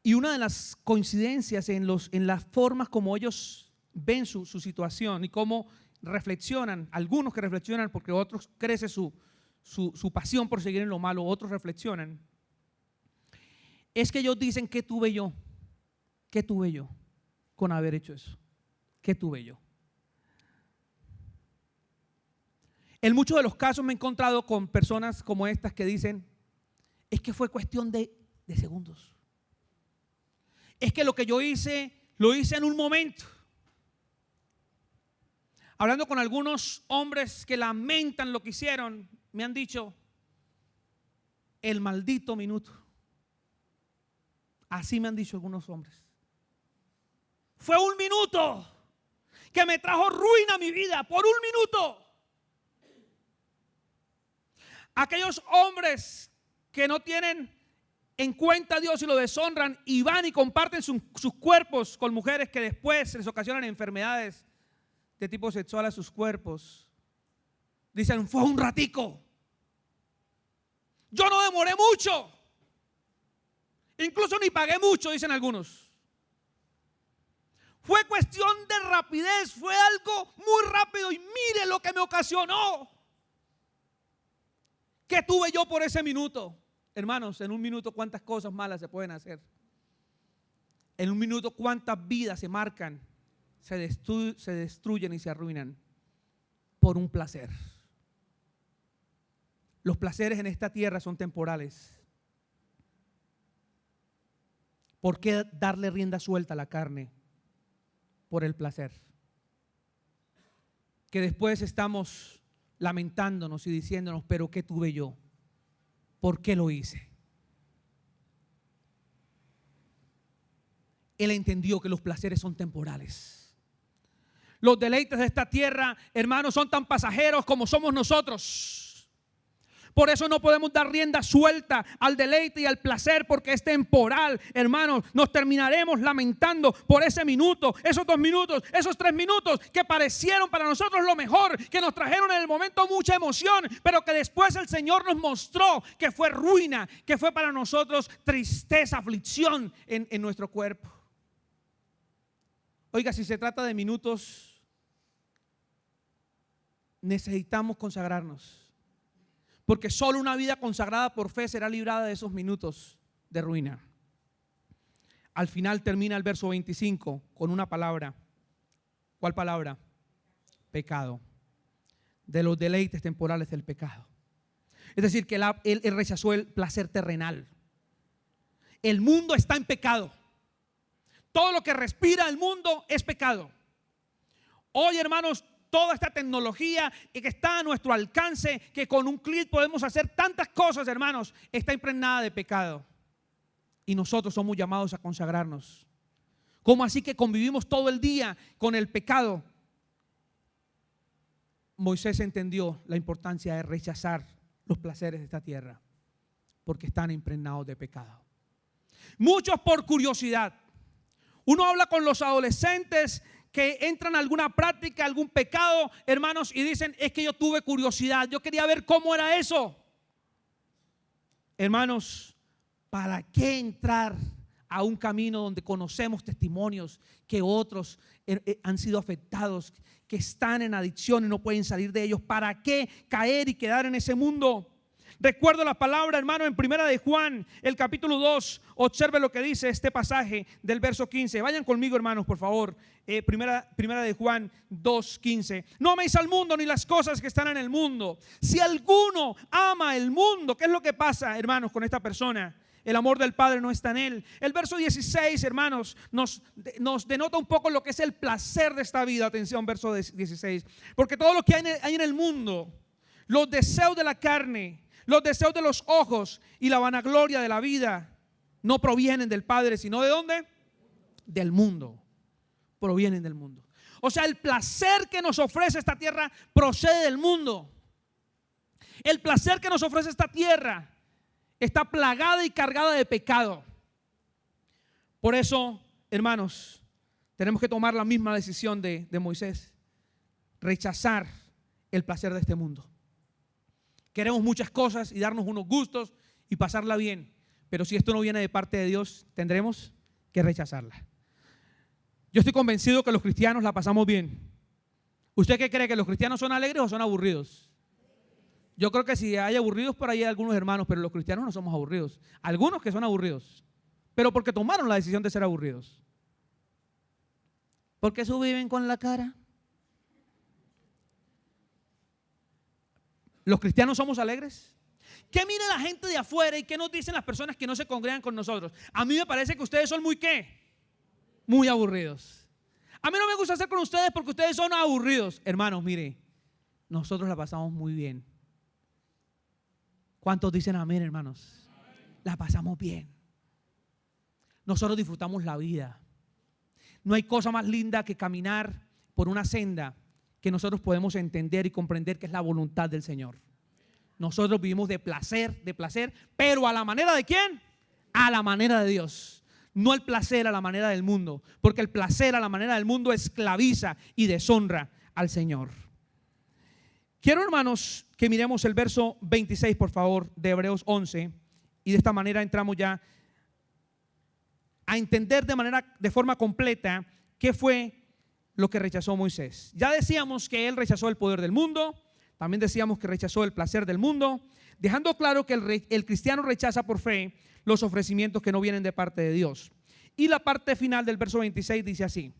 S1: Y una de las coincidencias en las formas como ellos ven su situación y cómo reflexionan, algunos que reflexionan porque otros crece su pasión por seguir en lo malo, otros reflexionan, es que ellos dicen: ¿qué tuve yo? ¿Qué tuve yo con haber hecho eso? ¿Qué tuve yo? En muchos de los casos me he encontrado con personas como estas que dicen: es que fue cuestión de segundos. Es que lo que yo hice, lo hice en un momento. Hablando con algunos hombres que lamentan lo que hicieron, me han dicho: el maldito minuto. Así me han dicho algunos hombres. Fue un minuto que me trajo ruina a mi vida, por un minuto. Aquellos hombres que no tienen en cuenta a Dios y lo deshonran y van y comparten sus cuerpos con mujeres que después les ocasionan enfermedades de tipo sexual a sus cuerpos, dicen: fue un ratico, yo no demoré mucho, incluso ni pagué mucho, dicen algunos. Fue cuestión de rapidez, fue algo muy rápido y mire lo que me ocasionó. ¿Qué tuve yo por ese minuto? Hermanos, en un minuto cuántas cosas malas se pueden hacer. En un minuto cuántas vidas se marcan, se destruyen y se arruinan por un placer. Los placeres en esta tierra son temporales. ¿Por qué darle rienda suelta a la carne? Por el placer. Que después estamos lamentándonos y diciéndonos: pero ¿qué tuve yo? ¿Por qué lo hice? Él entendió que los placeres son temporales. Los deleites de esta tierra, hermanos, son tan pasajeros como somos nosotros. Por eso no podemos dar rienda suelta al deleite y al placer, porque es temporal, hermanos. Nos terminaremos lamentando por ese minuto, esos 2 minutos, esos 3 minutos que parecieron para nosotros lo mejor, que nos trajeron en el momento mucha emoción, pero que después el Señor nos mostró que fue ruina, que fue para nosotros tristeza, aflicción en nuestro cuerpo. Oiga, si se trata de minutos, necesitamos consagrarnos. Porque solo una vida consagrada por fe será librada de esos minutos de ruina. Al final termina el verso 25 con una palabra. ¿Cuál palabra? Pecado. De los deleites temporales del pecado. Es decir, que él rechazó el placer terrenal. El mundo está en pecado. Todo lo que respira el mundo es pecado. Hoy, hermanos, toda esta tecnología que está a nuestro alcance, que con un clic podemos hacer tantas cosas, hermanos, está impregnada de pecado. Y nosotros somos llamados a consagrarnos. ¿Cómo así que convivimos todo el día con el pecado? Moisés entendió la importancia de rechazar los placeres de esta tierra, porque están impregnados de pecado. Muchos por curiosidad. Uno habla con los adolescentes que entran a alguna práctica, algún pecado, hermanos, y dicen: es que yo tuve curiosidad, yo quería ver cómo era eso. Hermanos, ¿para qué entrar a un camino donde conocemos testimonios que otros han sido afectados, que están en adicción y no pueden salir de ellos? ¿Para qué caer y quedar en ese mundo? Recuerdo la palabra, hermano, en Primera de Juan, el capítulo 2. Observe lo que dice este pasaje del verso 15. Vayan conmigo, hermanos, por favor. Primera de Juan 2:15. No améis al mundo ni las cosas que están en el mundo. Si alguno ama el mundo, ¿qué es lo que pasa, hermanos, con esta persona? El amor del Padre no está en él. El verso 16, hermanos, nos denota un poco lo que es el placer de esta vida. Atención, verso 16. Porque todo lo que hay en el mundo, los deseos de la carne, los deseos de los ojos y la vanagloria de la vida, no provienen del Padre, sino ¿de dónde? Del mundo. Provienen del mundo. O sea, el placer que nos ofrece esta tierra procede del mundo. El placer que nos ofrece esta tierra está plagada y cargada de pecado. Por eso, hermanos, tenemos que tomar la misma decisión de Moisés: rechazar el placer de este mundo. Queremos muchas cosas y darnos unos gustos y pasarla bien, pero si esto no viene de parte de Dios, tendremos que rechazarla. Yo estoy convencido que los cristianos la pasamos bien. ¿Usted qué cree? ¿Que los cristianos son alegres o son aburridos? Yo creo que si hay aburridos por ahí hay algunos hermanos, pero los cristianos no somos aburridos. Algunos que son aburridos, pero porque tomaron la decisión de ser aburridos. ¿Por qué eso viven con la cara? ¿Los cristianos somos alegres? ¿Qué mira la gente de afuera y qué nos dicen las personas que no se congregan con nosotros? A mí me parece que ustedes son muy ¿qué? Muy aburridos. A mí no me gusta estar con ustedes porque ustedes son aburridos. Hermanos, mire, nosotros la pasamos muy bien. ¿Cuántos dicen amén, hermanos? La pasamos bien. Nosotros disfrutamos la vida. No hay cosa más linda que caminar por una senda que nosotros podemos entender y comprender que es la voluntad del Señor. Nosotros vivimos de placer, pero ¿a la manera de quién? A la manera de Dios. No el placer a la manera del mundo, porque el placer a la manera del mundo esclaviza y deshonra al Señor. Quiero, hermanos, que miremos el verso 26, por favor, de Hebreos 11, y de esta manera entramos ya a entender de forma completa qué fue lo que rechazó Moisés. Ya decíamos que él rechazó el poder del mundo, también decíamos que rechazó el placer del mundo, dejando claro que el cristiano rechaza por fe los ofrecimientos que no vienen de parte de Dios. Y la parte final del verso 26 dice así: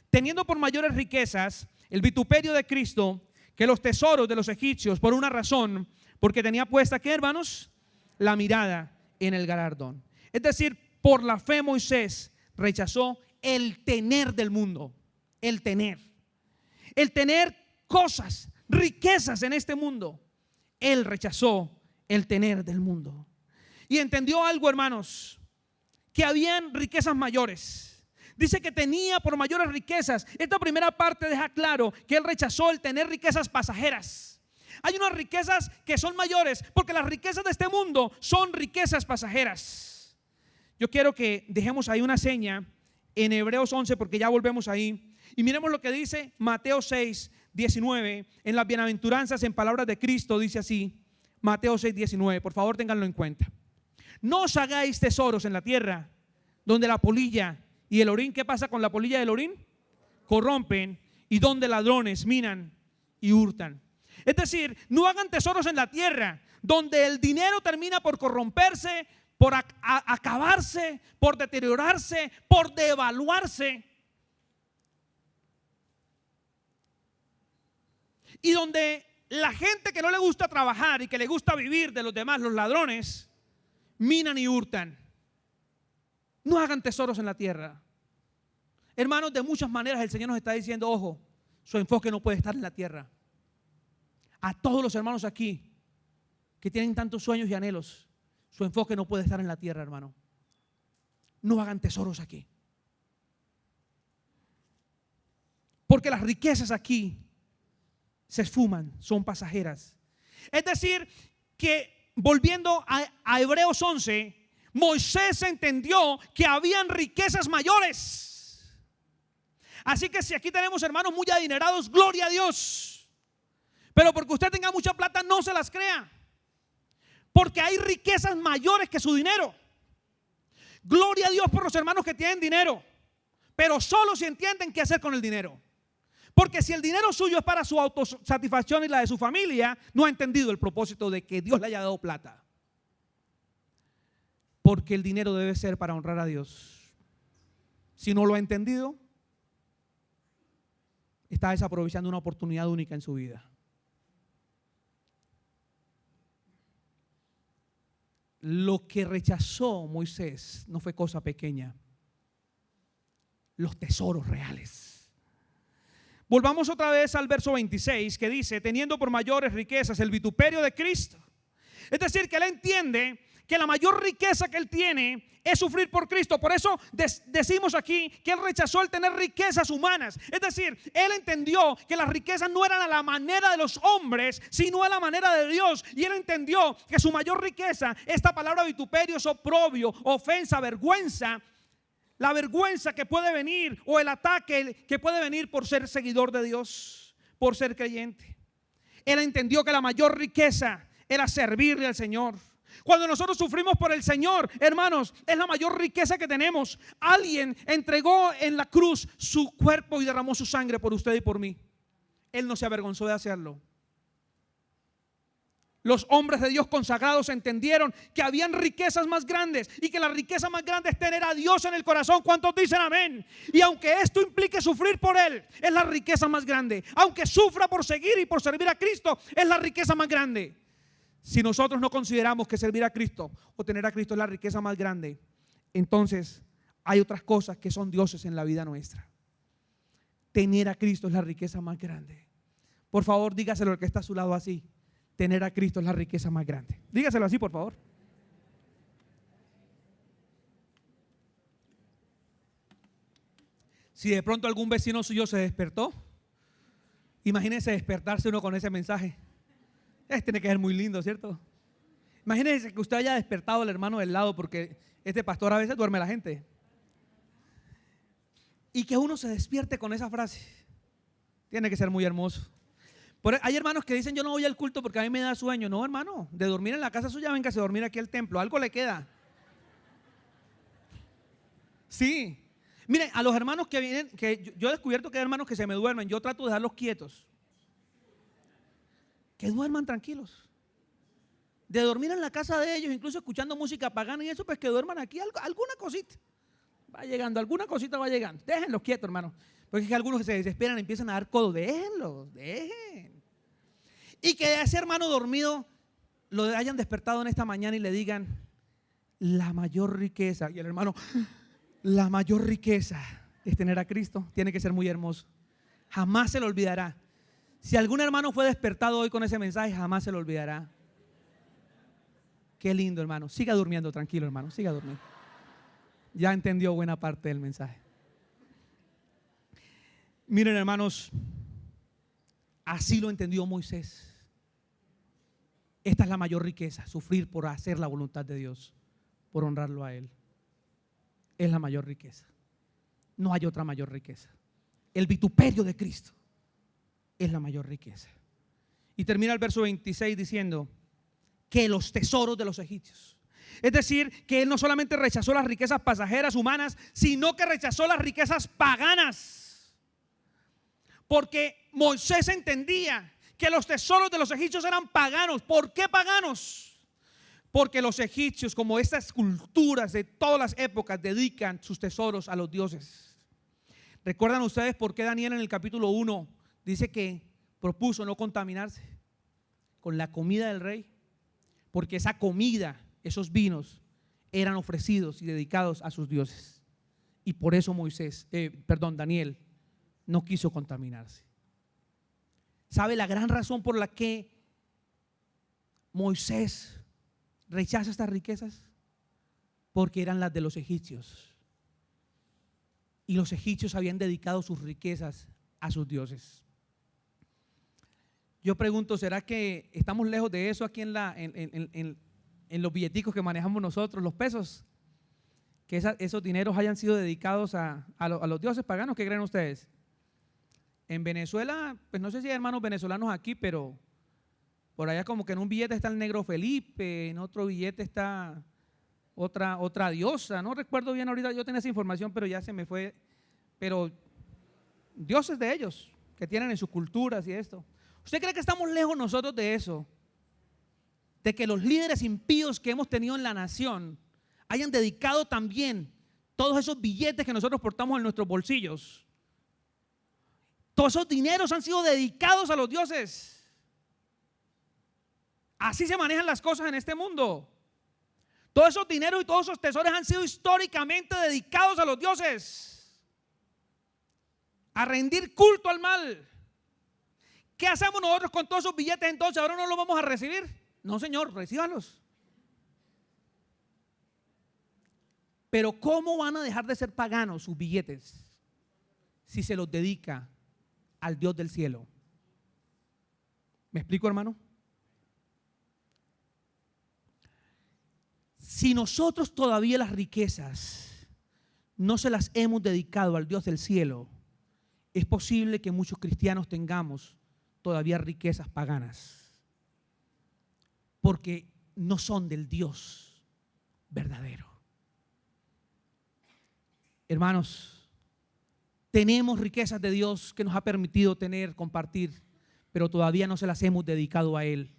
S1: teniendo por mayores riquezas el vituperio de Cristo que los tesoros de los egipcios, por una razón, porque tenía puesta, ¿qué, hermanos? La mirada en el galardón. Es decir, por la fe Moisés rechazó el tener del mundo. El tener cosas, riquezas en este mundo. Él rechazó el tener del mundo. Y entendió algo, hermanos, que habían riquezas mayores. Dice que tenía por mayores riquezas. Esta primera parte deja claro que él rechazó el tener riquezas pasajeras. Hay unas riquezas que son mayores, porque las riquezas de este mundo son riquezas pasajeras. Yo quiero que dejemos ahí una seña en Hebreos 11, porque ya volvemos ahí. Y miremos lo que dice Mateo 6, 19, en las bienaventuranzas en palabras de Cristo, dice así, Mateo 6, 19, por favor ténganlo en cuenta. No os hagáis tesoros en la tierra, donde la polilla y el orín, ¿qué pasa con la polilla y el orín? Corrompen, y donde ladrones minan y hurtan. Es decir, no hagan tesoros en la tierra, donde el dinero termina por corromperse, por acabarse, por deteriorarse, por devaluarse. Y donde la gente que no le gusta trabajar y que le gusta vivir de los demás, los ladrones, minan y hurtan. No hagan tesoros en la tierra. Hermanos, de muchas maneras el Señor nos está diciendo, ojo, su enfoque no puede estar en la tierra. A todos los hermanos aquí que tienen tantos sueños y anhelos, su enfoque no puede estar en la tierra, hermano. No hagan tesoros aquí. Porque las riquezas aquí se esfuman, son pasajeras. Es decir, que volviendo a Hebreos 11, Moisés entendió que habían riquezas mayores. Así que si aquí tenemos hermanos muy adinerados, gloria a Dios. Pero porque usted tenga mucha plata, no se las crea. Porque hay riquezas mayores que su dinero. Gloria a Dios por los hermanos que tienen dinero, pero solo si entienden qué hacer con el dinero. Porque si el dinero suyo es para su autosatisfacción y la de su familia, no ha entendido el propósito de que Dios le haya dado plata. Porque el dinero debe ser para honrar a Dios. Si no lo ha entendido, está desaprovechando una oportunidad única en su vida. Lo que rechazó Moisés no fue cosa pequeña. Los tesoros reales. Volvamos otra vez al verso 26 que dice, teniendo por mayores riquezas el vituperio de Cristo. Es decir, que él entiende que la mayor riqueza que él tiene es sufrir por Cristo. Por eso decimos aquí que él rechazó el tener riquezas humanas. Es decir, él entendió que las riquezas no eran a la manera de los hombres, sino a la manera de Dios. Y él entendió que su mayor riqueza, esta palabra vituperio es oprobio, ofensa, vergüenza. La vergüenza que puede venir o el ataque que puede venir por ser seguidor de Dios, por ser creyente. Él entendió que la mayor riqueza era servirle al Señor. Cuando nosotros sufrimos por el Señor, hermanos, es la mayor riqueza que tenemos. Alguien entregó en la cruz su cuerpo y derramó su sangre por usted y por mí. Él no se avergonzó de hacerlo. Los hombres de Dios consagrados entendieron que habían riquezas más grandes y que la riqueza más grande es tener a Dios en el corazón. ¿Cuántos dicen amén? Y aunque esto implique sufrir por Él, es la riqueza más grande. Aunque sufra por seguir y por servir a Cristo, es la riqueza más grande. Si nosotros no consideramos que servir a Cristo o tener a Cristo es la riqueza más grande, entonces hay otras cosas que son dioses en la vida nuestra. Tener a Cristo es la riqueza más grande. Por favor, dígaselo al que está a su lado así. Tener a Cristo es la riqueza más grande. Dígaselo así, por favor. Si de pronto algún vecino suyo se despertó, imagínese despertarse uno con ese mensaje. Tiene que ser muy lindo, ¿cierto? Imagínese que usted haya despertado al hermano del lado, porque este pastor a veces duerme a la gente. Y que uno se despierte con esa frase. Tiene que ser muy hermoso. Hay hermanos que dicen, yo no voy al culto porque a mí me da sueño. No, hermano, de dormir en la casa suya, véngase a dormir aquí al templo. Algo le queda. Sí. Miren, a los hermanos que vienen, que yo he descubierto que hay hermanos que se me duermen. Yo trato de dejarlos quietos. Que duerman tranquilos. De dormir en la casa de ellos, incluso escuchando música pagana y eso, pues que duerman aquí. Alguna cosita va llegando, alguna cosita va llegando. Déjenlos quietos, hermano. Porque es que algunos que se desesperan empiezan a dar codo. Déjenlos, dejen. Y que ese hermano dormido lo hayan despertado en esta mañana y le digan, la mayor riqueza. Y el hermano, la mayor riqueza es tener a Cristo. Tiene que ser muy hermoso. Jamás se lo olvidará. Si algún hermano fue despertado hoy con ese mensaje, jamás se lo olvidará. Qué lindo, hermano. Siga durmiendo, tranquilo, hermano. Siga durmiendo. Ya entendió buena parte del mensaje. Miren, hermanos, así lo entendió Moisés. Esta es la mayor riqueza, sufrir por hacer la voluntad de Dios, por honrarlo a Él. Es la mayor riqueza. No hay otra mayor riqueza. El vituperio de Cristo es la mayor riqueza. Y termina el verso 26 diciendo que los tesoros de los egipcios. Es decir, que él no solamente rechazó las riquezas pasajeras humanas, sino que rechazó las riquezas paganas. Porque Moisés entendía que los tesoros de los egipcios eran paganos. ¿Por qué paganos? Porque los egipcios, como estas culturas de todas las épocas, dedican sus tesoros a los dioses. ¿Recuerdan ustedes por qué Daniel en el capítulo 1 dice que propuso no contaminarse con la comida del rey? Porque esa comida, esos vinos, eran ofrecidos y dedicados a sus dioses. Y por eso Daniel no quiso contaminarse. ¿Sabe la gran razón por la que Moisés rechaza estas riquezas? Porque eran las de los egipcios. Y los egipcios habían dedicado sus riquezas a sus dioses. Yo pregunto, ¿será que estamos lejos de eso aquí en los billeticos que manejamos nosotros, los pesos? Que esos dineros hayan sido dedicados a los dioses paganos. ¿Qué creen ustedes? En Venezuela, pues no sé si hay hermanos venezolanos aquí, pero por allá como que en un billete está el negro Felipe, en otro billete está otra diosa. No recuerdo bien ahorita, yo tenía esa información, pero ya se me fue. Pero dioses de ellos, que tienen en sus culturas y esto. ¿Usted cree que estamos lejos nosotros de eso? De que los líderes impíos que hemos tenido en la nación hayan dedicado también todos esos billetes que nosotros portamos en nuestros bolsillos. Todos esos dineros han sido dedicados a los dioses. Así se manejan las cosas en este mundo. Todos esos dineros y todos esos tesoros han sido históricamente dedicados a los dioses, a rendir culto al mal. ¿Qué hacemos nosotros con todos esos billetes entonces? ¿Ahora no los vamos a recibir? No, señor, recíbalos. Pero ¿cómo van a dejar de ser paganos sus billetes si se los dedica al Dios del cielo? ¿Me explico, hermano? Si nosotros todavía las riquezas no se las hemos dedicado al Dios del cielo, es posible que muchos cristianos tengamos todavía riquezas paganas, porque no son del Dios verdadero. Hermanos, tenemos riquezas de Dios que nos ha permitido compartir, pero todavía no se las hemos dedicado a Él.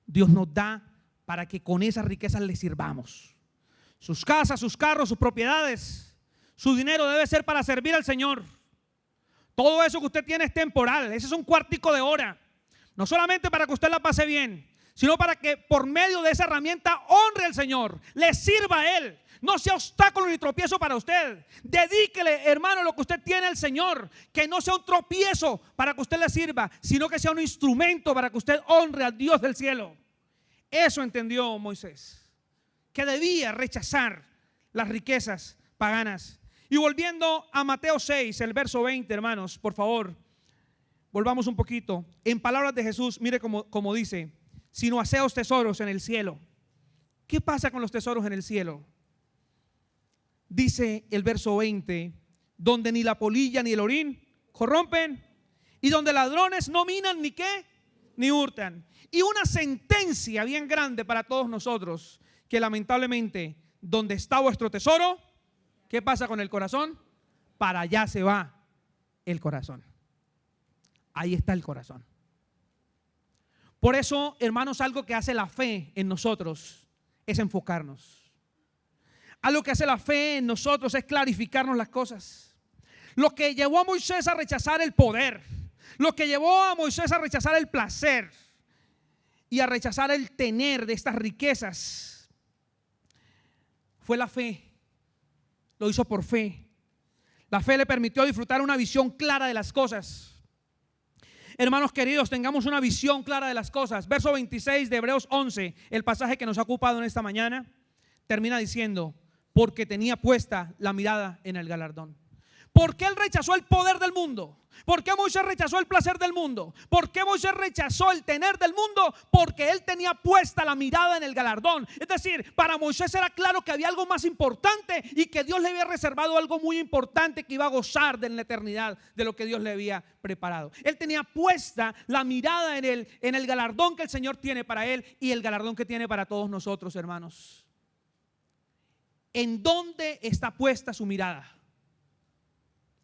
S1: Dios nos da para que con esas riquezas le sirvamos. Sus casas, sus carros, sus propiedades, su dinero debe ser para servir al Señor. Todo eso que usted tiene es temporal. Ese es un cuartico de hora. No solamente para que usted la pase bien, sino para que por medio de esa herramienta honre al Señor, le sirva a Él. No sea obstáculo ni tropiezo para usted. Dedíquele, hermano, lo que usted tiene al Señor. Que no sea un tropiezo para que usted le sirva, sino que sea un instrumento para que usted honre al Dios del cielo. Eso entendió Moisés, que debía rechazar las riquezas paganas. Y volviendo a Mateo 6, el verso 20, hermanos, por favor, volvamos un poquito. En palabras de Jesús, mire como dice: sino haceos tesoros en el cielo. ¿Qué pasa con los tesoros en el cielo? Dice el verso 20: donde ni la polilla ni el orín corrompen, y donde ladrones no minan ni qué, ni hurtan. Y una sentencia bien grande para todos nosotros, que lamentablemente, donde está vuestro tesoro, ¿qué pasa con el corazón? Para allá se va el corazón. Ahí está el corazón. Por eso, hermanos, algo que hace la fe en nosotros es enfocarnos. Algo que hace la fe en nosotros es clarificarnos las cosas. Lo que llevó a Moisés a rechazar el poder, lo que llevó a Moisés a rechazar el placer y a rechazar el tener de estas riquezas, fue la fe. Lo hizo por fe. La fe le permitió disfrutar una visión clara de las cosas. Hermanos queridos, tengamos una visión clara de las cosas. Verso 26 de Hebreos 11, el pasaje que nos ha ocupado en esta mañana, termina diciendo: porque tenía puesta la mirada en el galardón. ¿Por qué él rechazó el poder del mundo? ¿Por qué Moisés rechazó el placer del mundo? ¿Por qué Moisés rechazó el tener del mundo? Porque él tenía puesta la mirada en el galardón. Es decir, para Moisés era claro que había algo más importante y que Dios le había reservado algo muy importante que iba a gozar de la eternidad, de lo que Dios le había preparado. Él tenía puesta la mirada en el galardón que el Señor tiene para él y el galardón que tiene para todos nosotros, hermanos. ¿En dónde está puesta su mirada?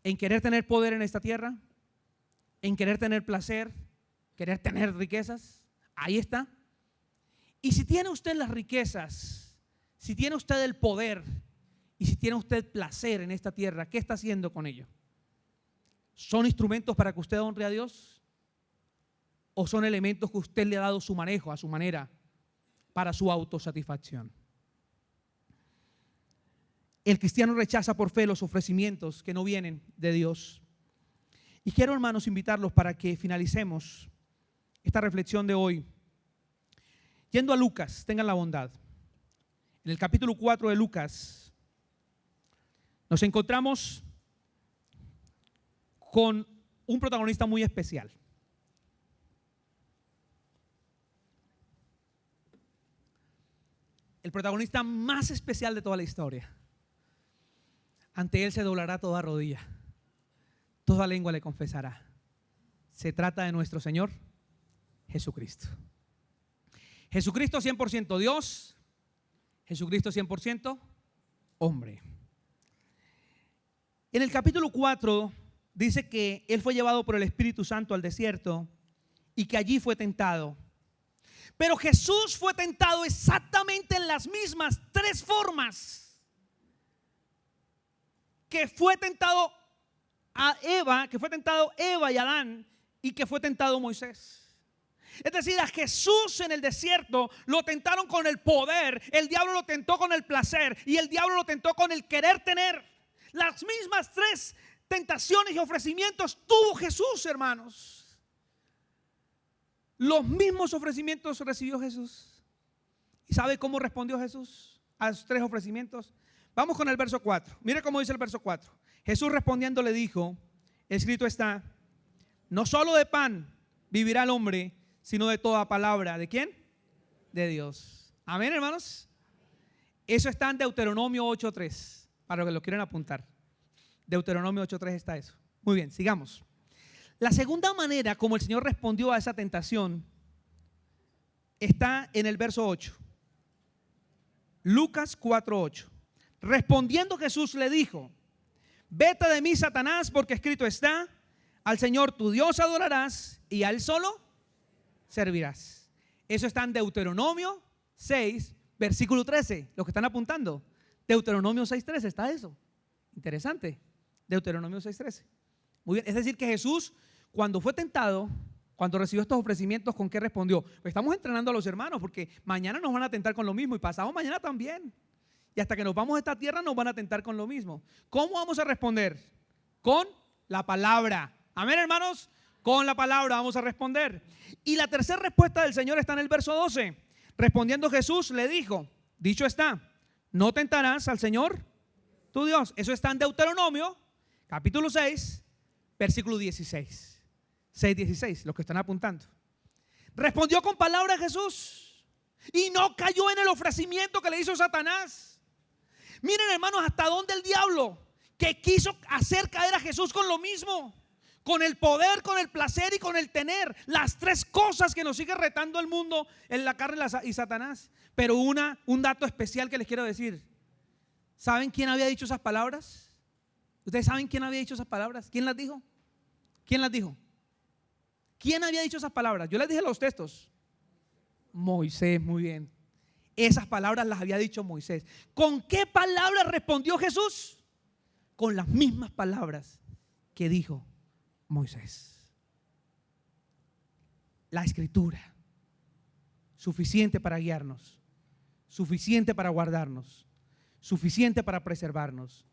S1: ¿En querer tener poder en esta tierra? ¿En querer tener placer? ¿Querer tener riquezas? Ahí está. Y si tiene usted las riquezas, si tiene usted el poder y si tiene usted placer en esta tierra, ¿qué está haciendo con ello? ¿Son instrumentos para que usted honre a Dios? ¿O son elementos que usted le ha dado su manejo, a su manera, para su autosatisfacción? El cristiano rechaza por fe los ofrecimientos que no vienen de Dios. Y quiero, hermanos, invitarlos para que finalicemos esta reflexión de hoy yendo a Lucas. Tengan la bondad. En el capítulo 4 de Lucas nos encontramos con un protagonista muy especial. El protagonista más especial de toda la historia. Ante él se doblará toda rodilla, toda lengua le confesará. Se trata de nuestro Señor Jesucristo. Jesucristo 100% Dios, Jesucristo 100% hombre. En el capítulo 4 dice que Él fue llevado por el Espíritu Santo al desierto y que allí fue tentado. Pero Jesús fue tentado exactamente en las mismas tres formas que fue tentado a Eva, que fue tentado Eva y Adán, y que fue tentado Moisés. Es decir, a Jesús en el desierto lo tentaron con el poder, el diablo lo tentó con el placer y el diablo lo tentó con el querer tener. Las mismas tres tentaciones y ofrecimientos tuvo Jesús, hermanos. Los mismos ofrecimientos recibió Jesús. ¿Y sabe cómo respondió Jesús a esos tres ofrecimientos? Vamos con el verso 4. Mire cómo dice el verso 4. Jesús respondiendo le dijo: escrito está, no solo de pan vivirá el hombre, sino de toda palabra. ¿De quién? De Dios. Amén, hermanos. Eso está en Deuteronomio 8:3, para los que lo quieren apuntar. Deuteronomio 8:3 está eso. Muy bien, sigamos. La segunda manera como el Señor respondió a esa tentación está en el verso 8. Lucas 4:8. Respondiendo Jesús le dijo: vete de mí, Satanás, porque escrito está, al Señor tu Dios adorarás y a Él solo servirás. Eso está en Deuteronomio 6, versículo 13. Los que están apuntando, Deuteronomio 6:13 está eso. Interesante. Deuteronomio 6:13. Muy bien. Es decir que Jesús, cuando fue tentado, cuando recibió estos ofrecimientos, ¿con qué respondió? Pues estamos entrenando a los hermanos porque mañana nos van a tentar con lo mismo y pasado mañana también. Y hasta que nos vamos a esta tierra nos van a tentar con lo mismo. ¿Cómo vamos a responder? Con la palabra. Amén, hermanos. Con la palabra vamos a responder. Y la tercera respuesta del Señor está en el verso 12. Respondiendo Jesús le dijo: dicho está, no tentarás al Señor tu Dios. Eso está en Deuteronomio capítulo 6, versículo 16. 6:16, los que están apuntando. Respondió con palabra Jesús y no cayó en el ofrecimiento que le hizo Satanás. Miren, hermanos, hasta dónde el diablo, que quiso hacer caer a Jesús con lo mismo, con el poder, con el placer y con el tener, las tres cosas que nos sigue retando el mundo en la carne y Satanás. Pero un dato especial que les quiero decir. ¿Saben quién había dicho esas palabras? ¿Ustedes saben quién había dicho esas palabras? ¿Quién las dijo? ¿Quién las dijo? ¿Quién había dicho esas palabras? Yo les dije los textos. Moisés, muy bien. Esas palabras las había dicho Moisés. ¿Con qué palabras respondió Jesús? Con las mismas palabras que dijo Moisés. La escritura, suficiente para guiarnos, suficiente para guardarnos, suficiente para preservarnos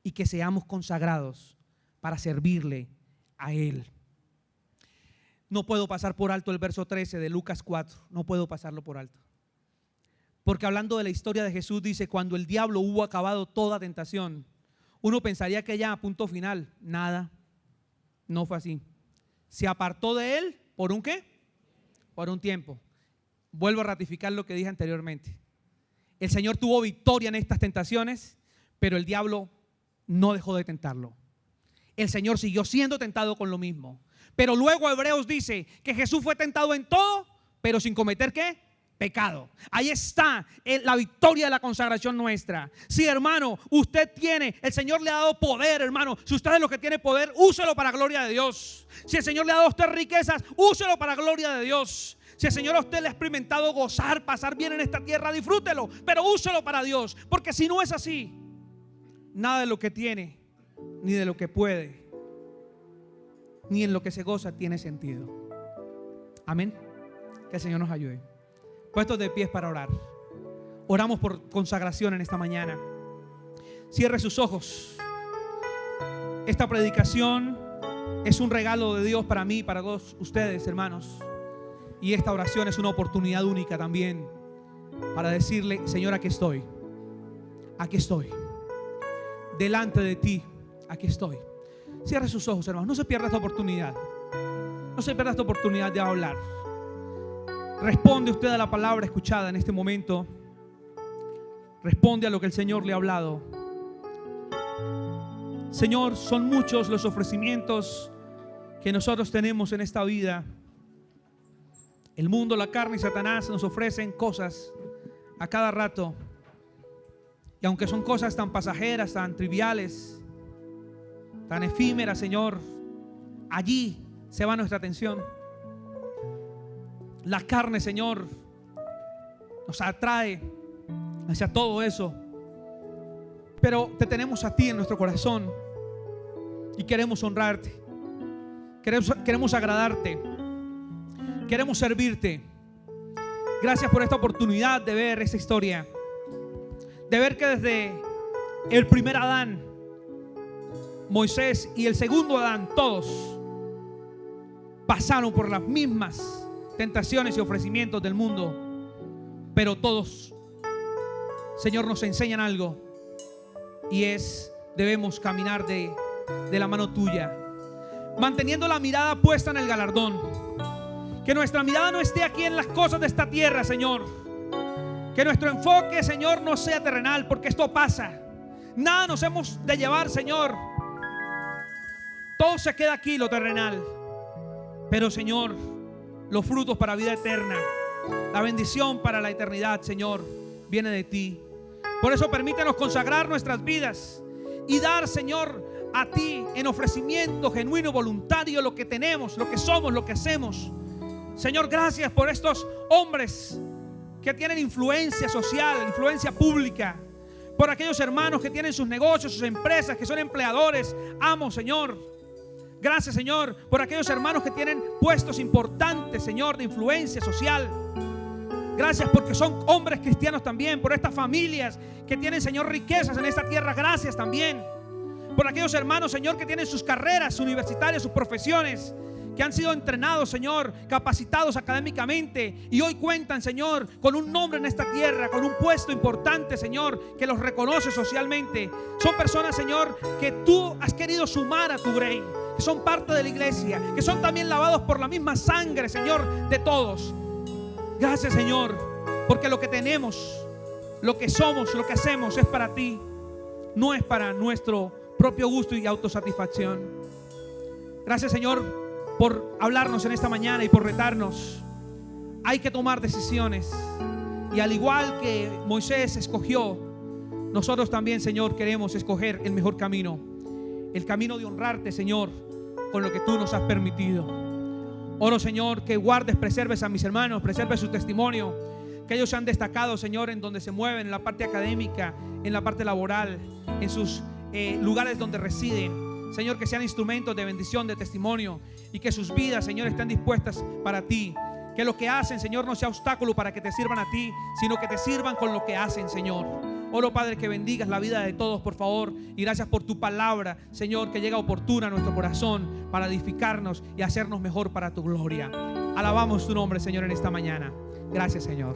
S1: y que seamos consagrados para servirle a Él. No puedo pasar por alto el verso 13 de Lucas 4, no puedo pasarlo por alto. Porque hablando de la historia de Jesús dice: cuando el diablo hubo acabado toda tentación, uno pensaría que ya a punto final, nada, no fue así. Se apartó de él, ¿por un qué? Por un tiempo. Vuelvo a ratificar lo que dije anteriormente. El Señor tuvo victoria en estas tentaciones, pero el diablo no dejó de tentarlo. El Señor siguió siendo tentado con lo mismo. Pero luego Hebreos dice que Jesús fue tentado en todo, pero sin cometer ¿qué? Pecado. Ahí está la victoria de la consagración nuestra. Sí, hermano, usted tiene, el Señor le ha dado poder, hermano. Si usted es lo que tiene poder, úselo para gloria de Dios. Si el Señor le ha dado a usted riquezas, úselo para gloria de Dios. Si el Señor a usted le ha experimentado gozar, pasar bien en esta tierra, disfrútelo, pero úselo para Dios. Porque si no es así, nada de lo que tiene, ni de lo que puede, ni en lo que se goza tiene sentido. Amén. Que el Señor nos ayude. Puestos de pies para orar. Oramos por consagración en esta mañana. Cierre sus ojos. Esta predicación es un regalo de Dios para mí, para todos ustedes, hermanos. Y esta oración es una oportunidad única también para decirle: Señor, aquí estoy. Aquí estoy. Delante de ti, aquí estoy. Cierre sus ojos, hermanos. No se pierda esta oportunidad. No se pierda esta oportunidad de hablar. Responde usted a la palabra escuchada en este momento. Responde a lo que el Señor le ha hablado. Señor, son muchos los ofrecimientos que nosotros tenemos en esta vida. El mundo, la carne y Satanás nos ofrecen cosas a cada rato. Y aunque son cosas tan pasajeras, tan triviales, tan efímeras, Señor, allí se va nuestra atención. La carne, Señor, nos atrae hacia todo eso. Pero te tenemos a ti en nuestro corazón y queremos honrarte. Queremos agradarte. Queremos servirte. Gracias por esta oportunidad de ver esta historia. De ver que desde el primer Adán, Moisés, y el segundo Adán, todos pasaron por las mismas tentaciones y ofrecimientos del mundo. Pero todos, Señor, nos enseñan algo. Y es: debemos caminar de la mano tuya, manteniendo la mirada puesta en el galardón. Que nuestra mirada no esté aquí en las cosas de esta tierra, Señor. Que nuestro enfoque, Señor, no sea terrenal, porque esto pasa. Nada nos hemos de llevar, Señor. Todo se queda aquí, lo terrenal. Pero, Señor, los frutos para vida eterna, la bendición para la eternidad, Señor, viene de ti. Por eso permítenos consagrar nuestras vidas y dar, Señor, a ti en ofrecimiento genuino, voluntario, lo que tenemos, lo que somos, lo que hacemos. Señor, gracias por estos hombres que tienen influencia social, influencia pública. Por aquellos hermanos que tienen sus negocios, sus empresas, que son empleadores, amos, Señor. Gracias, Señor, por aquellos hermanos que tienen puestos importantes, Señor, de influencia social. Gracias porque son hombres cristianos también. Por estas familias que tienen, Señor, riquezas en esta tierra. Gracias también por aquellos hermanos, Señor, que tienen sus carreras universitarias, sus profesiones, que han sido entrenados, Señor, capacitados académicamente y hoy cuentan, Señor, con un nombre en esta tierra, con un puesto importante, Señor, que los reconoce socialmente. Son personas, Señor, que tú has querido sumar a tu grey, que son parte de la iglesia, que son también lavados por la misma sangre, Señor, de todos. Gracias, Señor, porque lo que tenemos, lo que somos, lo que hacemos es para ti, no es para nuestro propio gusto y autosatisfacción. Gracias, Señor, por hablarnos en esta mañana y por retarnos. Hay que tomar decisiones, y al igual que Moisés escogió, nosotros también, Señor, queremos escoger el mejor camino, el camino de honrarte, Señor, con lo que tú nos has permitido. Oro, Señor, que guardes, preserves a mis hermanos, preserves su testimonio, que ellos se han destacado, Señor, en donde se mueven, en la parte académica, en la parte laboral, en sus lugares donde residen. Señor, que sean instrumentos de bendición, de testimonio, y que sus vidas, Señor, estén dispuestas para ti. Que lo que hacen, Señor, no sea obstáculo para que te sirvan a ti, sino que te sirvan con lo que hacen, Señor. Oro, Padre, que bendigas la vida de todos, por favor. Y gracias por tu palabra, Señor, que llega oportuna a nuestro corazón para edificarnos y hacernos mejor para tu gloria. Alabamos tu nombre, Señor, en esta mañana. Gracias, Señor.